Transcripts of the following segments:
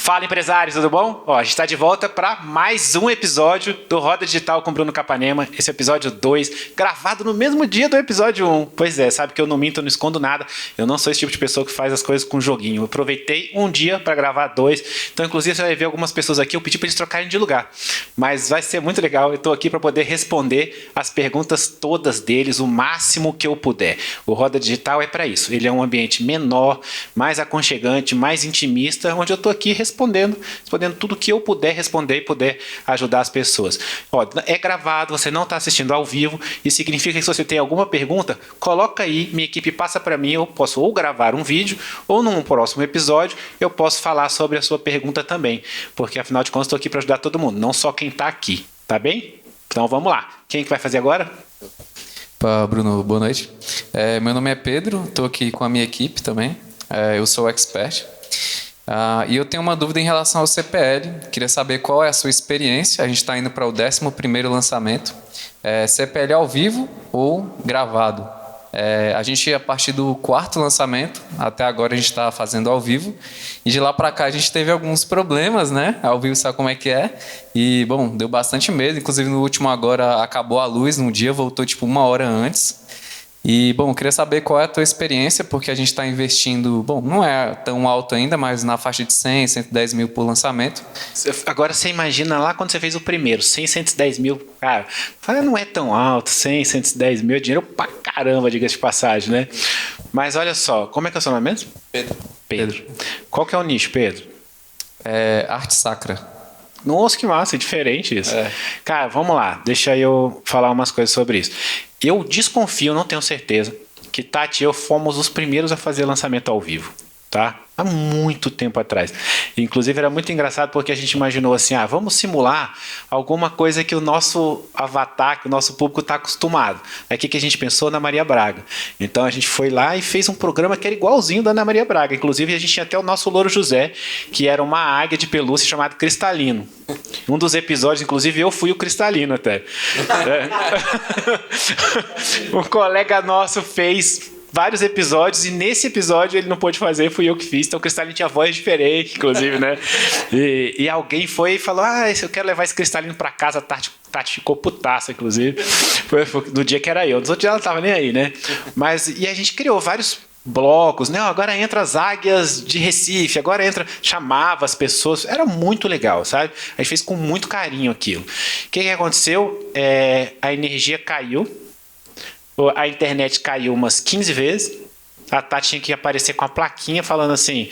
Fala, empresários, tudo bom? Ó, a gente está de volta para mais um episódio do Roda Digital com Bruno Capanema. Esse é o episódio 2, gravado no mesmo dia do episódio 1. Pois é, sabe que eu não minto, eu não escondo nada. Eu não sou esse tipo de pessoa que faz as coisas com joguinho. Eu aproveitei um dia para gravar 2. Então, inclusive, você vai ver algumas pessoas aqui. Eu pedi para eles trocarem de lugar. Mas vai ser muito legal. Eu estou aqui para poder responder as perguntas todas deles, o máximo que eu puder. O Roda Digital é para isso. Ele é um ambiente menor, mais aconchegante, mais intimista, onde eu estou aqui respondendo tudo que eu puder responder e puder ajudar as pessoas. Ó, é gravado, você não está assistindo ao vivo, e significa que se você tem alguma pergunta, coloca aí, minha equipe passa para mim, eu posso ou gravar um vídeo, ou num próximo episódio, eu posso falar sobre a sua pergunta também, porque afinal de contas estou aqui para ajudar todo mundo, não só quem está aqui, tá bem? Então vamos lá. Quem que vai fazer agora? Bruno, boa noite. Meu nome é Pedro, estou aqui com a minha equipe também, eu sou o expert. E eu tenho uma dúvida em relação ao CPL. Queria saber qual é a sua experiência. A gente está indo para o 11º lançamento. CPL ao vivo ou gravado? A gente, a partir do 4º lançamento, até agora a gente está fazendo ao vivo. E de lá para cá a gente teve alguns problemas, né? Ao vivo sabe como é que é. E, bom, deu bastante medo. Inclusive no último agora acabou a luz num dia, voltou tipo 1 hora antes. E, bom, queria saber qual é a tua experiência, porque a gente está investindo, bom, não é tão alto ainda, mas na faixa de 100, 110 mil por lançamento. Agora você imagina lá quando você fez o primeiro, 100, 110 mil, cara, não é tão alto, 100, 110 mil, é dinheiro pra caramba, diga-se de passagem, né? Mas olha só, como é que é o seu nome mesmo? Pedro. Qual que é o nicho, Pedro? Arte sacra. Nossa, que massa, é diferente isso. Cara, vamos lá, deixa eu falar umas coisas sobre isso. Eu desconfio, não tenho certeza, que Tati e eu fomos os primeiros a fazer lançamento ao vivo, tá? Há muito tempo atrás. Inclusive era muito engraçado porque a gente imaginou assim, vamos simular alguma coisa que o nosso avatar, que o nosso público está acostumado. Aí o que a gente pensou? Na Maria Braga. Então a gente foi lá e fez um programa que era igualzinho da Ana Maria Braga. Inclusive a gente tinha até o nosso Louro José, que era uma águia de pelúcia chamada Cristalino. Um dos episódios, inclusive, eu fui o Cristalino até. Um colega nosso fez vários episódios, e nesse episódio ele não pôde fazer, fui eu que fiz. Então o Cristalino tinha voz diferente, inclusive, né? E alguém foi e falou: eu quero levar esse Cristalino pra casa. Tati ficou putaça, inclusive. Foi no dia que era eu. Nos outros dias ela não tava nem aí, né? E a gente criou vários blocos, né? Agora entra as águias de Recife, agora chamava as pessoas, era muito legal, sabe? A gente fez com muito carinho aquilo. O que aconteceu? A energia caiu, a internet caiu umas 15 vezes, a Tati tinha que aparecer com a plaquinha falando assim,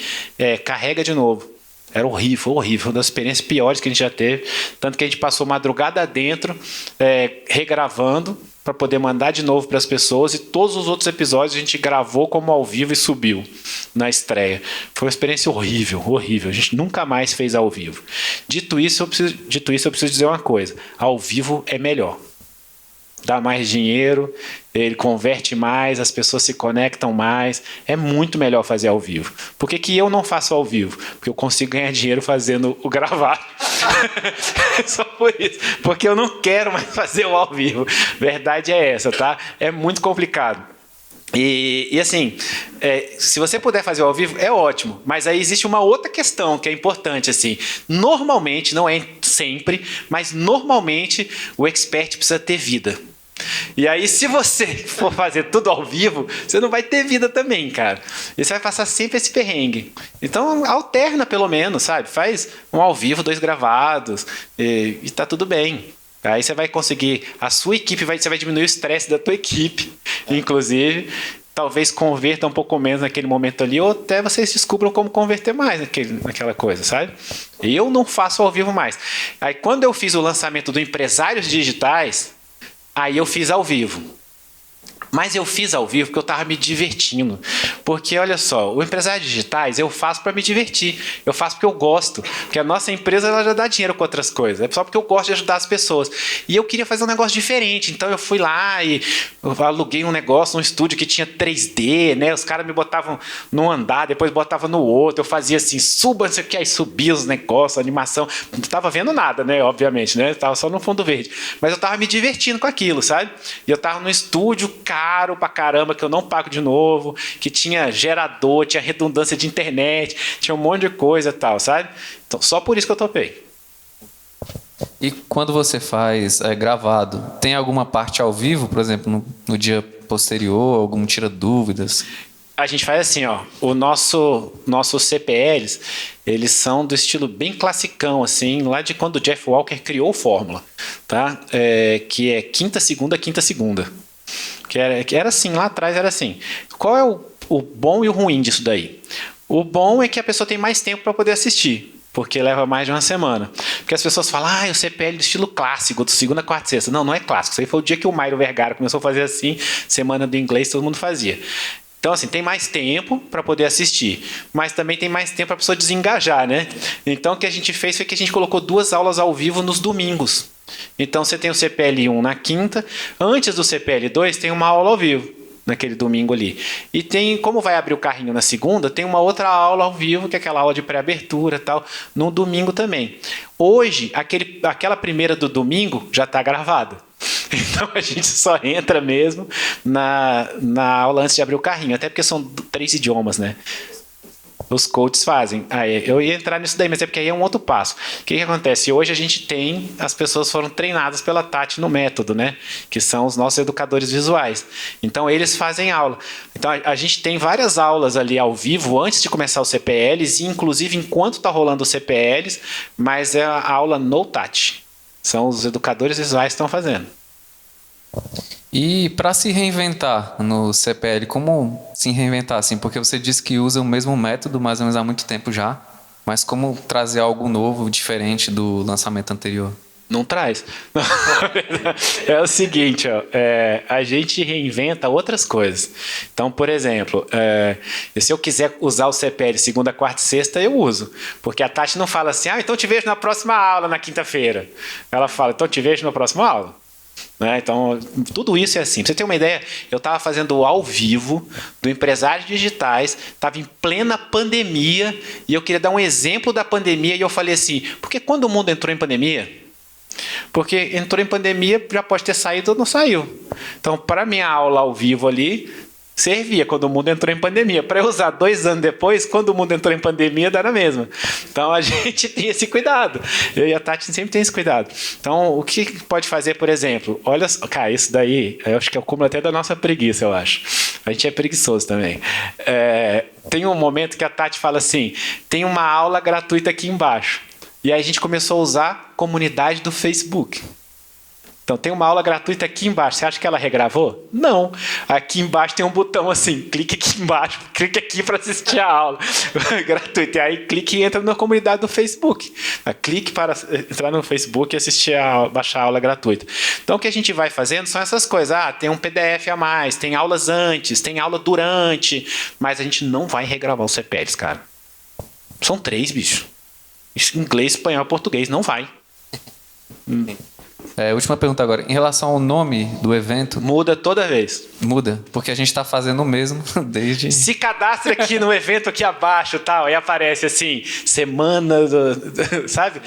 carrega de novo. Era horrível, uma das experiências piores que a gente já teve, tanto que a gente passou madrugada dentro, regravando, para poder mandar de novo para as pessoas, e todos os outros episódios a gente gravou como ao vivo e subiu na estreia. Foi uma experiência horrível. A gente nunca mais fez ao vivo. Dito isso, eu preciso dizer uma coisa: ao vivo é melhor. Dá mais dinheiro, ele converte mais, as pessoas se conectam mais. É muito melhor fazer ao vivo. Por que eu não faço ao vivo? Porque eu consigo ganhar dinheiro fazendo o gravado. Só por isso. Porque eu não quero mais fazer o ao vivo. Verdade é essa, tá? É muito complicado. E assim, se você puder fazer ao vivo, é ótimo. Mas aí existe uma outra questão que é importante, assim. Normalmente, não é sempre, mas normalmente o expert precisa ter vida. E aí, se você for fazer tudo ao vivo, você não vai ter vida também, cara. E você vai passar sempre esse perrengue. Então, alterna pelo menos, sabe? Faz um ao vivo, 2 gravados, e tá tudo bem. Aí você vai conseguir, a sua equipe, você vai diminuir o estresse da tua equipe, inclusive. Talvez converta um pouco menos naquele momento ali, ou até vocês descubram como converter mais naquela coisa, sabe? Eu não faço ao vivo mais. Aí quando eu fiz o lançamento do Empresários Digitais, aí eu fiz ao vivo. Mas eu fiz ao vivo porque eu estava me divertindo. Porque, olha só, o Empresários Digitais eu faço para me divertir. Eu faço porque eu gosto. Porque a nossa empresa ela já dá dinheiro com outras coisas. É só porque eu gosto de ajudar as pessoas. E eu queria fazer um negócio diferente. Então eu fui lá e eu aluguei um negócio, um estúdio que tinha 3D, né? Os caras me botavam num andar, depois botavam no outro. Eu fazia assim, suba, não sei o que, aí subia os negócios, a animação. Não estava vendo nada, né? Obviamente, né? Estava só no fundo verde. Mas eu estava me divertindo com aquilo, sabe? E eu estava no estúdio, caro, caro pra caramba, que eu não pago de novo, que tinha gerador, tinha redundância de internet, tinha um monte de coisa e tal, sabe? Então, só por isso que eu topei. E quando você faz gravado, tem alguma parte ao vivo, por exemplo, no dia posterior, algum tira dúvidas? A gente faz assim, ó, nossos CPLs, eles são do estilo bem classicão, assim, lá de quando o Jeff Walker criou o Fórmula, tá? Que é quinta, segunda, quinta, segunda. Que era assim, lá atrás era assim. Qual é o bom e o ruim disso daí? O bom é que a pessoa tem mais tempo para poder assistir, porque leva mais de uma semana. Porque as pessoas falam, o CPL do estilo clássico, do segunda, quarta e sexta. Não, não é clássico. Isso aí foi o dia que o Mairo Vergara começou a fazer assim, semana do inglês, todo mundo fazia. Então, assim, tem mais tempo para poder assistir, mas também tem mais tempo para a pessoa desengajar, né? Então, o que a gente fez foi que a gente colocou 2 aulas ao vivo nos domingos. Então, você tem o CPL 1 na quinta, antes do CPL 2 tem uma aula ao vivo, naquele domingo ali. E tem, como vai abrir o carrinho na segunda, tem uma outra aula ao vivo, que é aquela aula de pré-abertura e tal, no domingo também. Hoje, aquela primeira do domingo já está gravada. Então a gente só entra mesmo na aula antes de abrir o carrinho, até porque são 3 idiomas, né? Os coaches fazem. Eu ia entrar nisso daí, mas é porque aí é um outro passo. O que acontece? Hoje a gente tem, as pessoas foram treinadas pela Tati no método, né? Que são os nossos educadores visuais. Então eles fazem aula. Então a gente tem várias aulas ali ao vivo antes de começar os CPLs, e inclusive enquanto está rolando os CPLs, mas é a aula no Tati. São os educadores visuais que estão fazendo. E para se reinventar no CPL, como se reinventar assim? Porque você disse que usa o mesmo método mais ou menos há muito tempo já, mas como trazer algo novo, diferente do lançamento anterior? Não traz. É o seguinte, ó, a gente reinventa outras coisas. Então, por exemplo, se eu quiser usar o CPL segunda, quarta e sexta, eu uso. Porque a Tati não fala assim, então te vejo na próxima aula, na quinta-feira. Ela fala, então te vejo na próxima aula. Né? Então, tudo isso é assim. Pra você ter uma ideia, eu estava fazendo ao vivo do Empresários Digitais, estava em plena pandemia, e eu queria dar um exemplo da pandemia, e eu falei assim, porque quando o mundo entrou em pandemia, porque entrou em pandemia, já pode ter saído ou não saiu. Então, para minha aula ao vivo ali, servia quando o mundo entrou em pandemia. Para eu usar 2 anos depois, quando o mundo entrou em pandemia, dá na mesma. Então, a gente tem esse cuidado. Eu e a Tati sempre tem esse cuidado. Então, o que pode fazer, por exemplo? Olha, cara, isso daí, eu acho que é o cúmulo até da nossa preguiça, eu acho. A gente é preguiçoso também. Tem um momento que a Tati fala assim, tem uma aula gratuita aqui embaixo. E aí a gente começou a usar a comunidade do Facebook. Então tem uma aula gratuita aqui embaixo. Você acha que ela regravou? Não. Aqui embaixo tem um botão assim, clique aqui embaixo, clique aqui para assistir a aula gratuita. E aí clique e entra na comunidade do Facebook. Clique para entrar no Facebook e baixar a aula gratuita. Então o que a gente vai fazendo são essas coisas. Tem um PDF a mais, tem aulas antes, tem aula durante, mas a gente não vai regravar os CPLs, cara. São 3, bicho. Inglês, espanhol, português, não vai. Última pergunta agora. Em relação ao nome do evento... Muda toda vez. Muda, porque a gente está fazendo o mesmo desde... Se cadastra aqui no evento aqui abaixo, tal, e aparece assim, semana, sabe?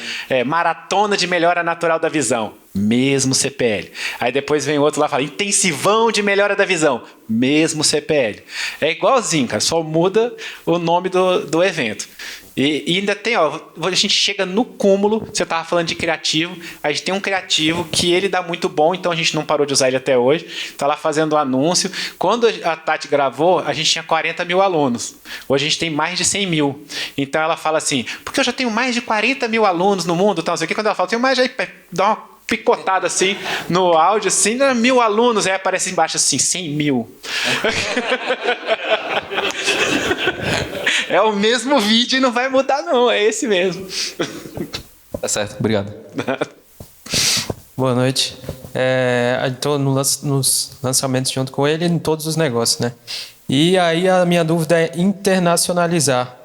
Maratona de melhora natural da visão. Mesmo CPL. Aí depois vem outro lá e fala, intensivão de melhora da visão. Mesmo CPL. É igualzinho, cara, só muda o nome do evento. E ainda tem, a gente chega no cúmulo, você estava falando de criativo, a gente tem um criativo que ele dá muito bom, então a gente não parou de usar ele até hoje, está lá fazendo o anúncio. Quando a Tati gravou, a gente tinha 40 mil alunos, hoje a gente tem mais de 100 mil. Então ela fala assim, porque eu já tenho mais de 40 mil alunos no mundo, então, não sei o que, quando ela fala, tenho mais, aí dá uma picotada assim no áudio, assim, 1.000 alunos, aí aparece embaixo assim, 100 mil. É o mesmo vídeo e não vai mudar não, é esse mesmo. Tá certo, obrigado. Boa noite. Estou nos lançamentos junto com ele em todos os negócios, né? E aí a minha dúvida é internacionalizar.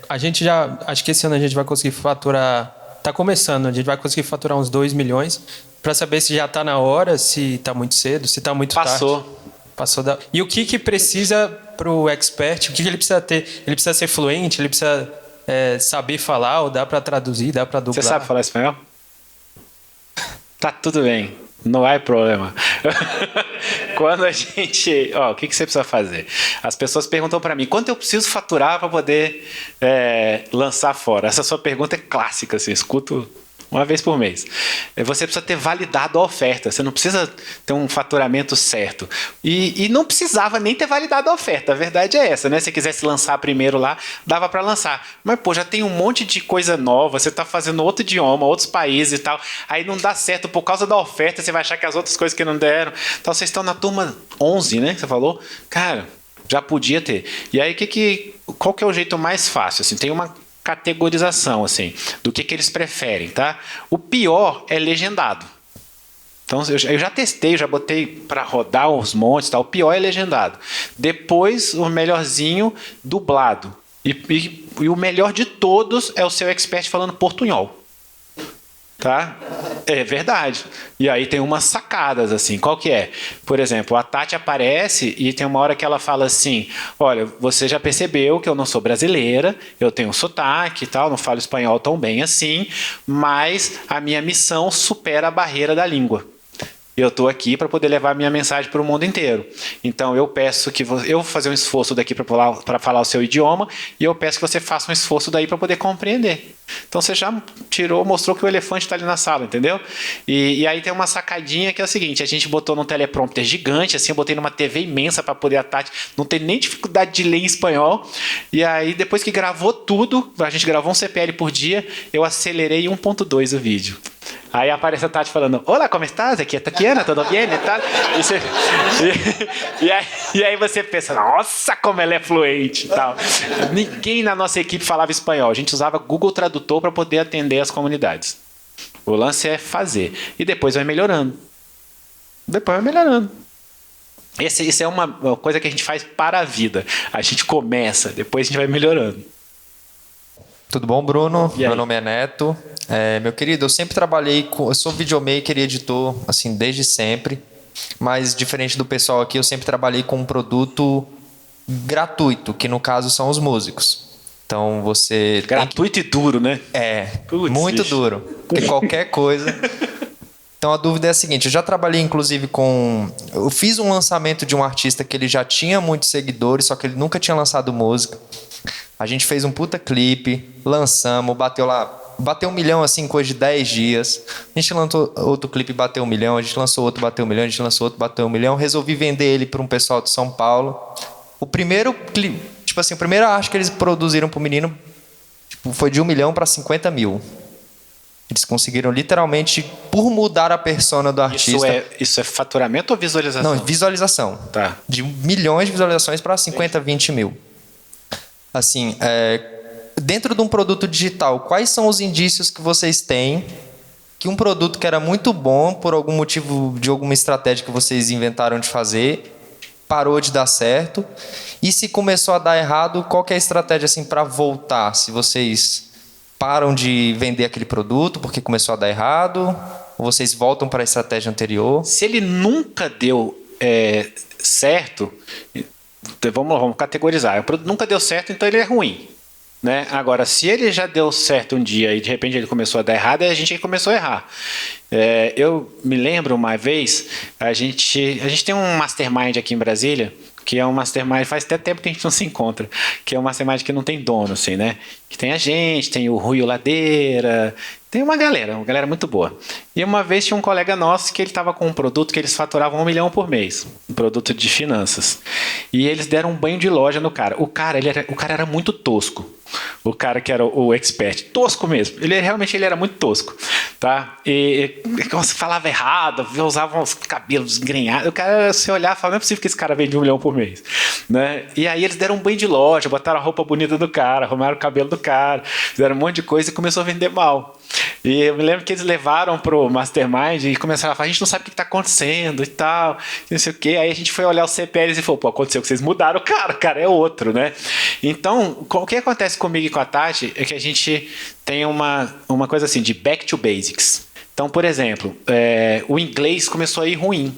A gente já, acho que esse ano a gente vai conseguir faturar, está começando, a gente vai conseguir faturar uns 2 milhões, para saber se já está na hora, se está muito cedo, se está muito tarde. Passou. E o que precisa para o expert? O que ele precisa ter? Ele precisa ser fluente? Ele precisa saber falar? Ou dá para traduzir? Dá para dublar? Você sabe falar espanhol? Tá tudo bem. Não há problema. Quando a gente... Ó, o que você precisa fazer? As pessoas perguntam para mim, quanto eu preciso faturar para poder lançar fora? Essa sua pergunta é clássica, assim, escuto uma vez por mês. Você precisa ter validado a oferta. Você não precisa ter um faturamento certo. E não precisava nem ter validado a oferta. A verdade é essa, né? Se quisesse lançar primeiro lá, dava para lançar. Mas, pô, já tem um monte de coisa nova. Você está fazendo outro idioma, outros países e tal. Aí não dá certo por causa da oferta. Você vai achar que as outras coisas que não deram. Então, vocês estão na turma 11, né? Você falou? Cara, já podia ter. E aí, qual que é o jeito mais fácil? Assim, tem uma categorização assim do que eles preferem, tá? O pior é legendado. Então eu já testei, já botei para rodar os montes, tá? O pior é legendado. Depois o melhorzinho dublado e o melhor de todos é o seu expert falando portunhol. Tá? É verdade. E aí tem umas sacadas assim. Qual que é? Por exemplo, a Tati aparece e tem uma hora que ela fala assim: olha, você já percebeu que eu não sou brasileira, eu tenho sotaque e tal, não falo espanhol tão bem assim, mas a minha missão supera a barreira da língua. Eu estou aqui para poder levar a minha mensagem para o mundo inteiro. Então eu peço que eu vou fazer um esforço daqui para falar o seu idioma e eu peço que você faça um esforço daí para poder compreender. Então você já mostrou que o elefante está ali na sala, entendeu? E aí tem uma sacadinha que é o seguinte: a gente botou num teleprompter gigante, assim, eu botei numa TV imensa para poder a Tati não ter nem dificuldade de ler em espanhol. E aí depois que gravou tudo, a gente gravou um CPL por dia, eu acelerei 1.2 o vídeo. Aí aparece a Tati falando: olá, como estás? Aqui é Tatiana, tudo bem? E aí você pensa: nossa, como ela é fluente e tal. Ninguém na nossa equipe falava espanhol. A gente usava Google Tradutor para poder atender as comunidades. O lance é fazer. E depois vai melhorando. Isso é uma coisa que a gente faz para a vida. A gente começa, depois a gente vai melhorando. Tudo bom, Bruno? Meu nome é Neto. Meu querido, eu sempre trabalhei eu sou videomaker e editor, assim, desde sempre. Mas, diferente do pessoal aqui, eu sempre trabalhei com um produto gratuito, que no caso são os músicos. Então, você... Gratuito e duro, né? Muito duro. Porque qualquer coisa... Então, a dúvida é a seguinte: eu já trabalhei, inclusive, eu fiz um lançamento de um artista que ele já tinha muitos seguidores, só que ele nunca tinha lançado música. A gente fez um puta clipe, lançamos, bateu 1 milhão assim em coisa de 10 dias. A gente lançou outro clipe, bateu 1 milhão, a gente lançou outro, bateu 1 milhão, a gente lançou outro, bateu 1 milhão. Resolvi vender ele para um pessoal de São Paulo. O primeiro clipe, tipo assim, a primeira arte que eles produziram pro menino, foi de 1 milhão para 50 mil. Eles conseguiram literalmente, por mudar a persona do artista. Isso é faturamento ou visualização? Não, visualização. Tá. De milhões de visualizações para 50, 20 mil. Assim, dentro de um produto digital, quais são os indícios que vocês têm que um produto que era muito bom, por algum motivo, de alguma estratégia que vocês inventaram de fazer, parou de dar certo? E se começou a dar errado, qual que é a estratégia assim, para voltar? Se vocês param de vender aquele produto porque começou a dar errado, ou vocês voltam para a estratégia anterior? Se ele nunca deu certo... Vamos categorizar. O produto nunca deu certo, então ele é ruim, né? Agora, se ele já deu certo um dia e de repente ele começou a dar errado, a gente começou a errar. Eu me lembro uma vez, a gente tem um mastermind aqui em Brasília, que é um mastermind, faz até tempo que a gente não se encontra, que é um mastermind que não tem dono, assim, né? Que tem a gente, tem o Rui Ladeira, tem uma galera muito boa. E uma vez tinha um colega nosso que ele estava com um produto que eles faturavam 1 milhão por mês, um produto de finanças. E eles deram um banho de loja no cara. O cara era muito tosco. O cara que era o expert, tosco mesmo. Ele era muito tosco, tá? E você falava errado, usava os cabelos engrenhados. O cara, você olhar e falava: não é possível que esse cara vende 1 milhão por mês, né? E aí eles deram um banho de loja, botaram a roupa bonita do cara, arrumaram o cabelo do cara, fizeram um monte de coisa e começou a vender mal. E eu me lembro que eles levaram pro Mastermind e começaram a falar: a gente não sabe o que está acontecendo e tal, não sei o quê. Aí a gente foi olhar os CPLs e falou: pô, aconteceu que vocês mudaram o cara é outro, né? Então, o que acontece comigo e com a Tati é que a gente tem uma coisa assim, de back to basics. Então, por exemplo, o inglês começou a ir ruim.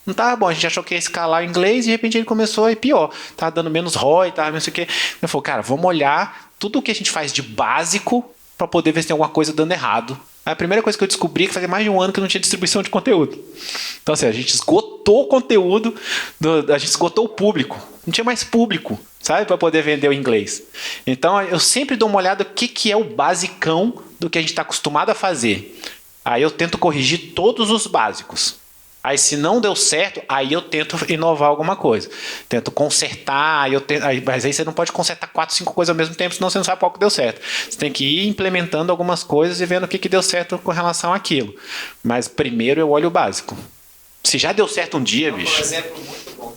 Não estava bom, a gente achou que ia escalar o inglês e de repente ele começou a ir pior. Tava dando menos ROI, tava não sei o quê. Eu falei: cara, vamos olhar tudo o que a gente faz de básico para poder ver se tem alguma coisa dando errado A primeira coisa que eu descobri é que fazia mais de um ano que não tinha distribuição de conteúdo. Então, assim, a gente esgotou o conteúdo, a gente esgotou o público. Não tinha mais público, sabe, para poder vender o inglês. Então, eu sempre dou uma olhada no que é o basicão do que a gente está acostumado a fazer. Aí eu tento corrigir todos os básicos. Aí, se não deu certo, aí eu tento inovar alguma coisa. Tento consertar, mas aí você não pode consertar 4, 5 coisas ao mesmo tempo, senão você não sabe qual que deu certo. Você tem que ir implementando algumas coisas e vendo o que deu certo com relação àquilo. Mas primeiro eu olho o básico. Se já deu certo um dia, bicho... Um exemplo muito bom.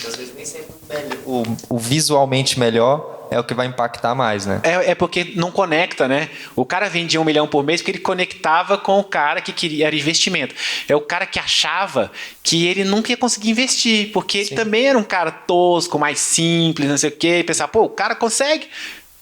Às vezes nem sempre o visualmente melhor é o que vai impactar mais, né? É porque não conecta, né? O cara vendia 1 milhão por mês porque ele conectava com o cara que queria, era investimento. É o cara que achava que ele nunca ia conseguir investir, porque ele também era um cara tosco, mais simples, não sei o quê, e pensava, pô, o cara consegue.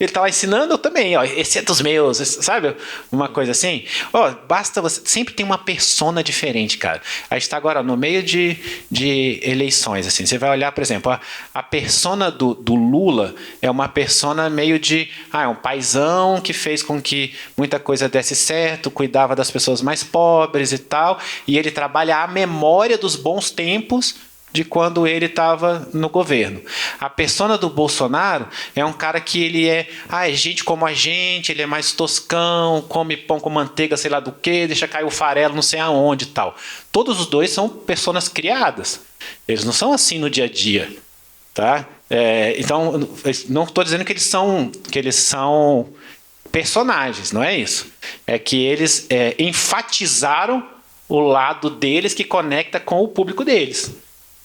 Ele tá lá ensinando, eu também, ó, esse é dos meus, sabe? Uma coisa assim. Ó, basta você... Sempre tem uma persona diferente, cara. A gente tá agora no meio de eleições, assim. Você vai olhar, por exemplo, a persona do Lula é uma persona meio de... é um paizão que fez com que muita coisa desse certo, cuidava das pessoas mais pobres e tal, e ele trabalha a memória dos bons tempos de quando ele estava no governo. A persona do Bolsonaro é um cara que ele é gente como a gente, ele é mais toscão, come pão com manteiga, sei lá do que, deixa cair o farelo não sei aonde e tal. Todos os dois são personas criadas. Eles não são assim no dia a dia. Tá? Então, não estou dizendo que eles são personagens, não é isso. É que eles enfatizaram o lado deles que conecta com o público deles.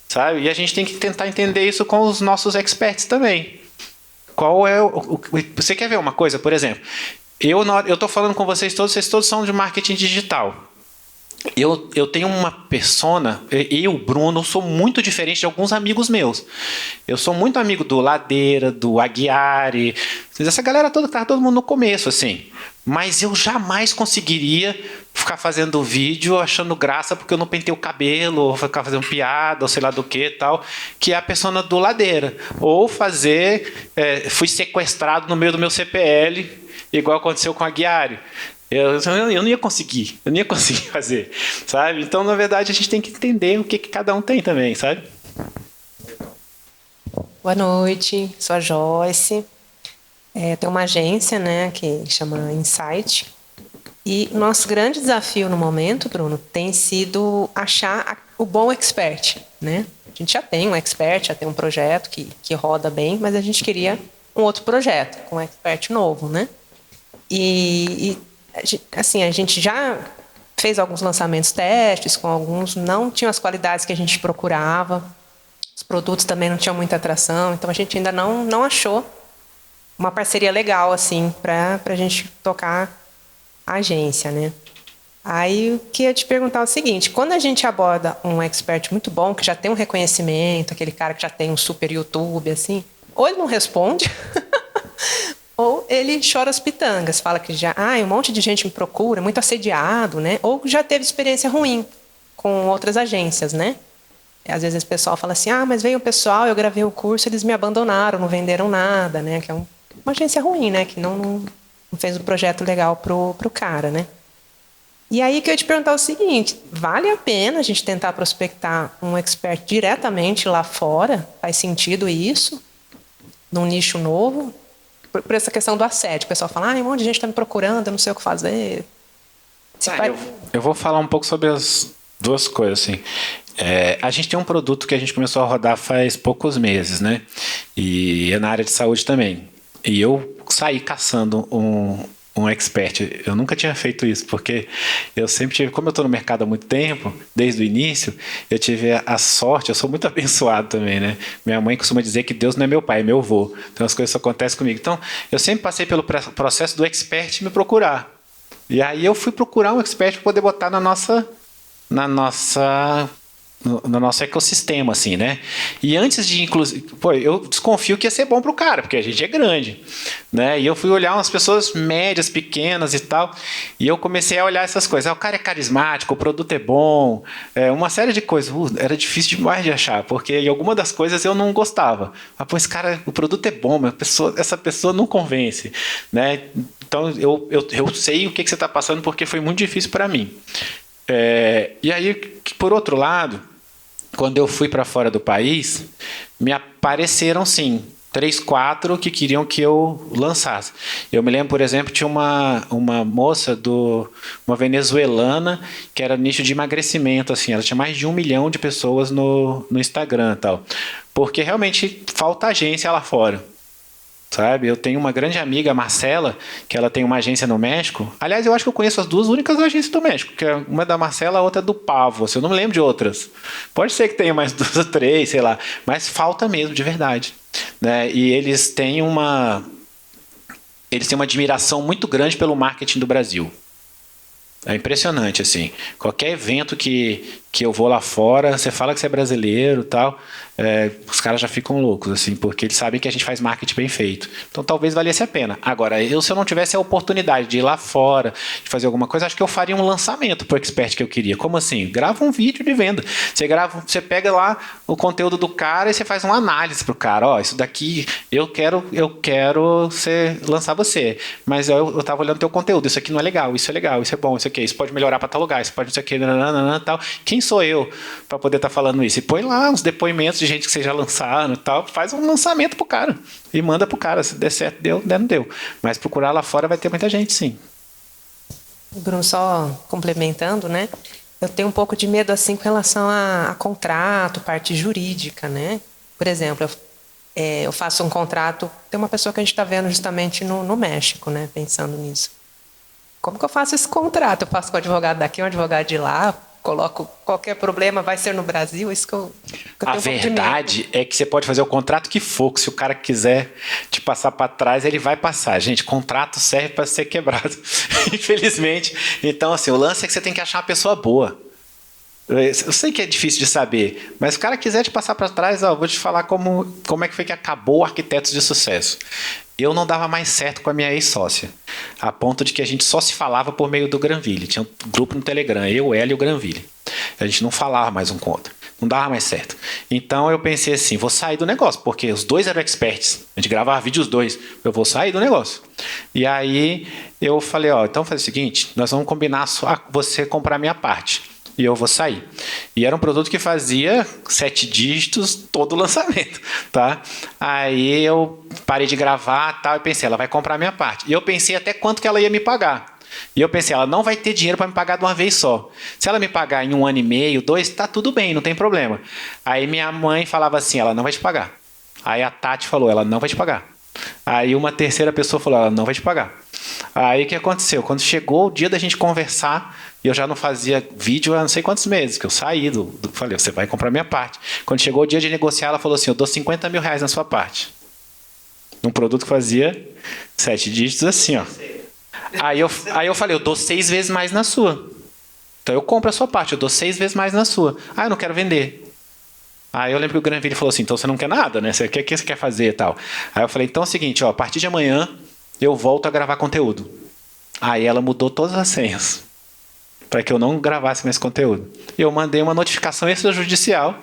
Sabe? E a gente tem que tentar entender isso com os nossos experts também. Qual é você quer ver uma coisa, por exemplo? Eu estou falando com vocês todos são de marketing digital. Eu tenho uma persona, o Bruno, sou muito diferente de alguns amigos meus. Eu sou muito amigo do Ladeira, do Aguiari, essa galera toda, estava todo mundo no começo, assim. Mas eu jamais conseguiria ficar fazendo vídeo achando graça porque eu não pentei o cabelo, ou ficar fazendo piada, ou sei lá do que tal, que é a persona do Ladeira. Ou fui sequestrado no meio do meu CPL, igual aconteceu com a Aguiari. Eu não ia conseguir fazer, sabe? Então, na verdade, a gente tem que entender o que cada um tem também, sabe? Boa noite, sou a Joyce. Tenho uma agência, né, que chama Insight. E o nosso grande desafio no momento, Bruno, tem sido achar o bom expert, né? A gente já tem um expert, já tem um projeto que roda bem, mas a gente queria um outro projeto, com um expert novo, né? E assim, a gente já fez alguns lançamentos testes com alguns, não tinham as qualidades que a gente procurava, os produtos também não tinham muita atração, então a gente ainda não achou uma parceria legal assim para a gente tocar a agência, né? Aí eu queria te perguntar o seguinte: quando a gente aborda um expert muito bom, que já tem um reconhecimento, aquele cara que já tem um super YouTube, assim, ou ele não responde, ou ele chora as pitangas, fala que já um monte de gente me procura, muito assediado, né? Ou já teve experiência ruim com outras agências, né? Às vezes o pessoal fala assim, mas veio o pessoal, eu gravei o curso, eles me abandonaram, não venderam nada, né? Que é uma agência ruim, né? Que não fez um projeto legal pro cara, né? E aí que eu ia te perguntar o seguinte: vale a pena a gente tentar prospectar um expert diretamente lá fora? Faz sentido isso? Num nicho novo? Por essa questão do assédio. O pessoal fala, um monte de gente está me procurando, eu não sei o que fazer. Eu vou falar um pouco sobre as duas coisas, assim. A gente tem um produto que a gente começou a rodar faz poucos meses, né? E é na área de saúde também. E eu saí caçando um expert. Eu nunca tinha feito isso, porque eu sempre tive, como eu estou no mercado há muito tempo, desde o início, eu tive a sorte, eu sou muito abençoado também, né? Minha mãe costuma dizer que Deus não é meu pai, é meu avô. Então as coisas só acontecem comigo. Então, eu sempre passei pelo processo do expert me procurar. E aí eu fui procurar um expert para poder botar na nossa no nosso ecossistema, assim, né? E antes de, inclusive, pô, eu desconfio que ia ser bom pro cara, porque a gente é grande, né? E eu fui olhar umas pessoas médias, pequenas e tal, e eu comecei a olhar essas coisas. O cara é carismático, o produto é bom, uma série de coisas. Era difícil demais de achar, porque em alguma das coisas eu não gostava. Mas, pô, esse cara, o produto é bom, mas essa pessoa não convence, né? Então, eu sei o que você está passando, porque foi muito difícil para mim. E aí, por outro lado, quando eu fui para fora do país, me apareceram, sim, 3, 4 que queriam que eu lançasse. Eu me lembro, por exemplo, tinha uma moça, uma venezuelana, que era nicho de emagrecimento, assim, ela tinha mais de 1 milhão de pessoas no Instagram e tal. Porque realmente falta agência lá fora. Sabe? Eu tenho uma grande amiga, a Marcela, que ela tem uma agência no México. Aliás, eu acho que eu conheço as 2 únicas agências do México, que uma é da Marcela, a outra é do Pavo. Eu não me lembro de outras. Pode ser que tenha mais 2 ou 3, sei lá. Mas falta mesmo, de verdade. Né? E eles têm uma admiração muito grande pelo marketing do Brasil. É impressionante, assim. Qualquer evento que eu vou lá fora, você fala que você é brasileiro e tal, os caras já ficam loucos, assim, porque eles sabem que a gente faz marketing bem feito. Então talvez valesse a pena. Agora, se eu não tivesse a oportunidade de ir lá fora, de fazer alguma coisa, acho que eu faria um lançamento pro Expert que eu queria. Como assim? Grava um vídeo de venda. Você pega lá o conteúdo do cara e você faz uma análise pro cara. Ó, isso daqui eu quero lançar você. Mas eu tava olhando teu conteúdo. Isso aqui não é legal, isso é bom, isso aqui. Isso pode melhorar para tal lugar, isso pode não sei o que, tal. Quem sou eu para poder estar falando isso? E põe lá uns depoimentos de gente que vocês já lançaram e tal, faz um lançamento pro cara e manda pro cara. Se der certo, deu, não deu. Mas procurar lá fora vai ter muita gente, sim. Bruno, só complementando, né? Eu tenho um pouco de medo assim com relação a contrato, parte jurídica, né? Por exemplo, eu faço um contrato, tem uma pessoa que a gente está vendo justamente no México, né? Pensando nisso. Como que eu faço esse contrato? Eu faço com o advogado daqui, um advogado de lá, coloco qualquer problema, vai ser no Brasil? Isso que eu tenho A verdade é que você pode fazer o contrato que for, que se o cara quiser te passar para trás, ele vai passar. Gente, contrato serve para ser quebrado, infelizmente. Então, assim, o lance é que você tem que achar uma pessoa boa. Eu sei que é difícil de saber, mas se o cara quiser te passar para trás, eu vou te falar como é que foi que acabou o Arquitetos de Sucesso. Eu não dava mais certo com a minha ex-sócia, a ponto de que a gente só se falava por meio do Granville. Tinha um grupo no Telegram, eu, ela e o Granville. A gente não falava mais um com o outro, não dava mais certo. Então eu pensei assim, vou sair do negócio, porque os 2 eram experts, a gente gravava vídeo os 2, eu vou sair do negócio. E aí eu falei, então faz o seguinte, nós vamos combinar você comprar a minha parte. E eu vou sair. E era um produto que fazia 7 dígitos todo o lançamento, tá? Aí eu parei de gravar, tal, e pensei, ela vai comprar a minha parte. E eu pensei até quanto que ela ia me pagar. E eu pensei, ela não vai ter dinheiro para me pagar de uma vez só. Se ela me pagar em 1 ano e meio, 2, tá tudo bem, não tem problema. Aí minha mãe falava assim, ela não vai te pagar. Aí a Tati falou, ela não vai te pagar. Aí uma terceira pessoa falou, ela não vai te pagar. Aí o que aconteceu? Quando chegou o dia da gente conversar, eu já não fazia vídeo há não sei quantos meses, que eu saí falei, você vai comprar minha parte. Quando chegou o dia de negociar, ela falou assim, eu dou 50 mil reais na sua parte. Num produto que fazia 7 dígitos assim, ó. Aí eu falei, eu dou 6 vezes mais na sua. Então eu compro a sua parte, eu dou 6 vezes mais na sua. Eu não quero vender. Aí eu lembro que o Granville falou assim, então você não quer nada, né? O que você quer fazer e tal? Aí eu falei, então é o seguinte, a partir de amanhã eu volto a gravar conteúdo. Aí ela mudou todas as senhas para que eu não gravasse mais conteúdo. Eu mandei uma notificação extrajudicial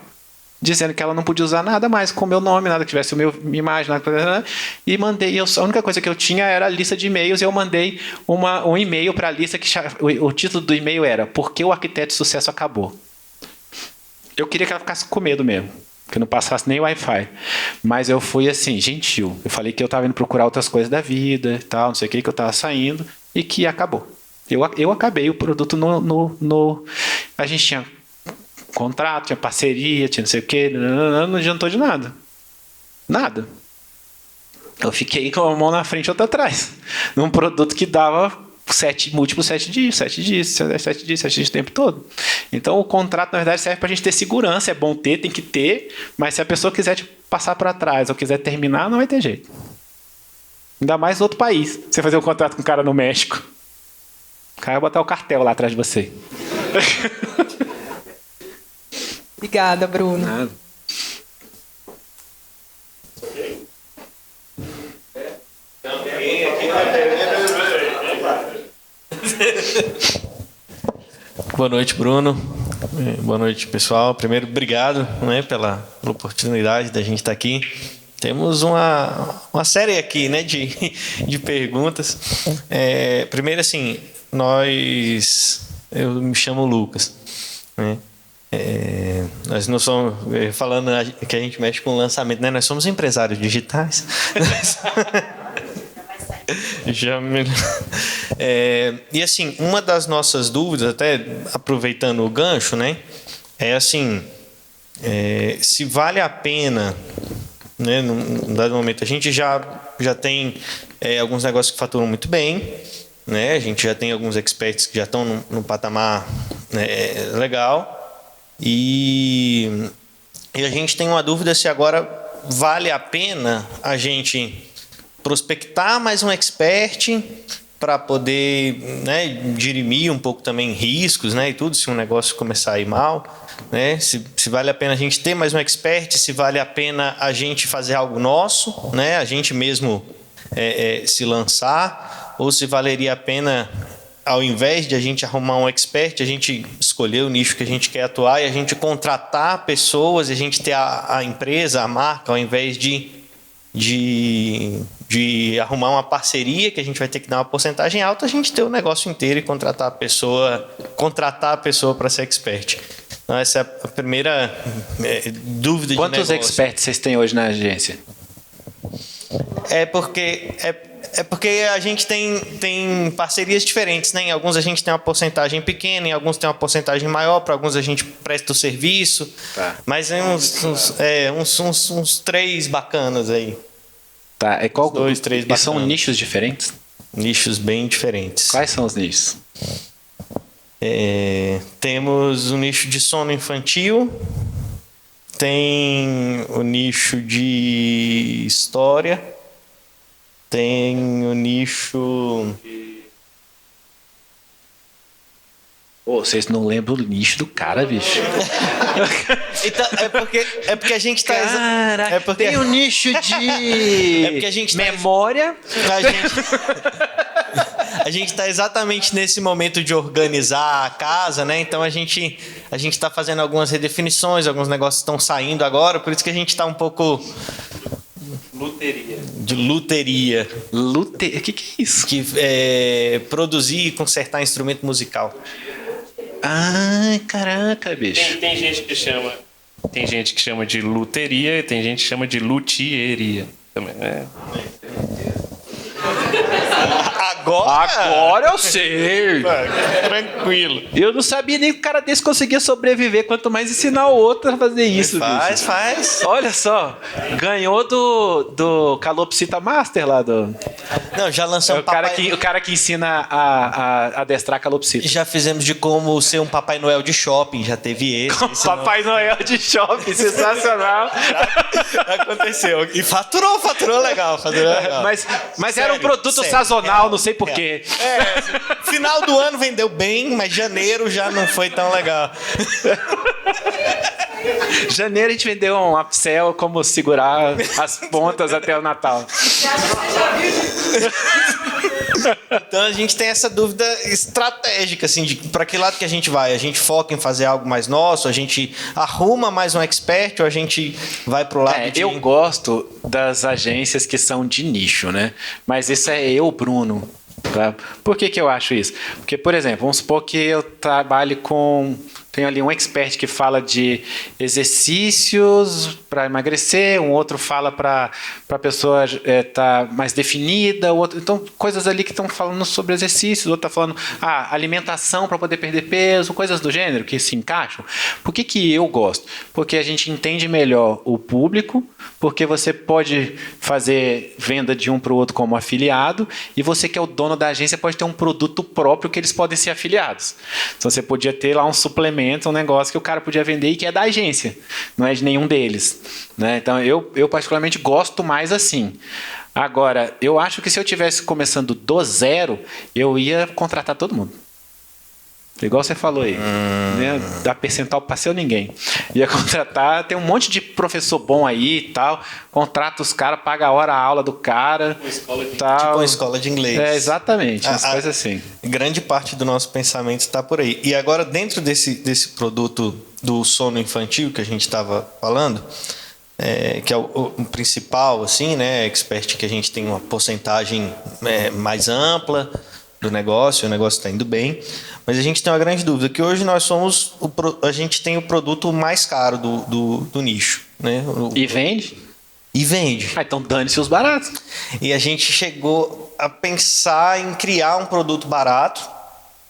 dizendo que ela não podia usar nada mais com o meu nome, nada que tivesse minha imagem, nada, e mandei. A única coisa que eu tinha era a lista de e-mails, e eu mandei um e-mail para a lista que o título do e-mail era Por que o Arquiteto de Sucesso acabou? Eu queria que ela ficasse com medo mesmo, que não passasse nem Wi-Fi. Mas eu fui assim, gentil. Eu falei que eu estava indo procurar outras coisas da vida e tal, não sei o que eu estava saindo, e que acabou. Eu acabei o produto A gente tinha contrato, tinha parceria, tinha não sei o que, não adiantou de nada. Nada. Eu fiquei com a mão na frente e outra atrás. Num produto que dava múltiplos 7 dias o tempo todo. Então o contrato, na verdade, serve para a gente ter segurança. É bom ter, tem que ter, mas se a pessoa quiser te passar para trás ou quiser terminar, não vai ter jeito. Ainda mais no outro país. Você fazer um contrato com um cara no México. O cara vai botar o cartel lá atrás de você. Obrigada, Bruno. Boa noite, Bruno. Boa noite, pessoal. Primeiro, obrigado, né, pela oportunidade da gente estar aqui. Temos uma série aqui, né, de perguntas. Primeiro, assim, eu me chamo Lucas, né? Nós não somos, falando que a gente mexe com lançamento, né? Nós somos empresários digitais. E assim, uma das nossas dúvidas, até aproveitando o gancho, né, é assim, se vale a pena, né, num dado momento, a gente já tem alguns negócios que faturam muito bem, né, a gente já tem alguns experts que já estão num patamar, né, legal, e a gente tem uma dúvida se agora vale a pena a gente prospectar mais um expert para poder, né, dirimir um pouco também riscos, né, e tudo, se um negócio começar a ir mal, né, se vale a pena a gente ter mais um expert, se vale a pena a gente fazer algo nosso, né, a gente mesmo se lançar, ou se valeria a pena, ao invés de a gente arrumar um expert, a gente escolher o nicho que a gente quer atuar e a gente contratar pessoas, e a gente ter a empresa, a marca, ao invés de arrumar uma parceria que a gente vai ter que dar uma porcentagem alta, a gente ter o negócio inteiro e contratar a pessoa para ser expert. Então, essa é a primeira dúvida de negócio. Quantos experts vocês têm hoje na agência? É porque a gente tem parcerias diferentes, né? Em alguns a gente tem uma porcentagem pequena, em alguns tem uma porcentagem maior, para alguns a gente presta o serviço. Tá. Mas é uns 3 bacanas aí. Tá, qual? 2, 3 E são bacanas. nichos diferentes? Nichos bem diferentes. Quais são os nichos? Temos o nicho de sono infantil, tem o nicho de história, tem o nicho... Pô, vocês não lembram o nicho do cara, bicho. Então, é porque a gente tá... Caraca, tem um nicho de É porque a gente tá- memória. A gente está exatamente nesse momento de organizar a casa, né? Então a gente está fazendo algumas redefinições, alguns negócios estão saindo agora, por isso que a gente está um pouco... De luteria. O que é isso? Que é produzir e consertar instrumento musical. Ai, caraca, bicho. Tem gente que chama de luteria e tem gente que chama de luthieria também, né? Agora eu sei. tranquilo. Eu não sabia nem que o cara desse conseguia sobreviver, quanto mais ensinar o outro a fazer isso, bicho. Faz. Olha só, ganhou do Calopsita Master lá do... Não, já É lançamos o cara que ensina a adestrar Calopsita. Já fizemos de como ser um Papai Noel de shopping, já teve esse. Papai Noel de shopping, sensacional. Aconteceu. E faturou legal. Mas era um produto sério, sazonal, não sei porquê. Final do ano vendeu bem, mas janeiro já não foi tão legal. Janeiro a gente vendeu um upsell, como segurar as pontas até o Natal. Então a gente tem essa dúvida estratégica, assim, de para que lado que a gente vai? A gente foca em fazer algo mais nosso? A gente arruma mais um expert ou a gente vai pro lado de... Eu gosto das agências que são de nicho, né? Mas isso é eu, Bruno. Tá? Por que eu acho isso? Porque, por exemplo, vamos supor que eu trabalhe com... Tenho ali um expert que fala de exercícios para emagrecer, um outro fala para a pessoa estar mais definida, então coisas ali que estão falando sobre exercícios, o outro está falando alimentação para poder perder peso, coisas do gênero que se encaixam. Por que eu gosto? Porque a gente entende melhor o público, porque você pode fazer venda de um para o outro como afiliado, e você que é o dono da agência pode ter um produto próprio que eles podem ser afiliados. Então você podia ter lá um suplemento, um negócio que o cara podia vender e que é da agência, não é de nenhum deles, né? Então eu particularmente gosto mais assim. Agora, eu acho que se eu tivesse começando do zero, eu ia contratar todo mundo. Igual você falou aí. Né? Dá percentual pra ser ou ninguém. Ia contratar, tem um monte de professor bom aí e tal. Contrata os caras, paga a hora a aula do cara. Tal. Tipo uma escola de inglês. Exatamente, umas coisas assim. Grande parte do nosso pensamento está por aí. E agora, dentro desse produto do sono infantil que a gente estava falando, que é o principal, assim, né, Expert, que a gente tem uma porcentagem mais ampla do negócio, o negócio está indo bem, mas a gente tem uma grande dúvida, que hoje nós somos, a gente tem o produto mais caro do nicho. Né? E vende? E vende. Então dane-se os baratos. E a gente chegou a pensar em criar um produto barato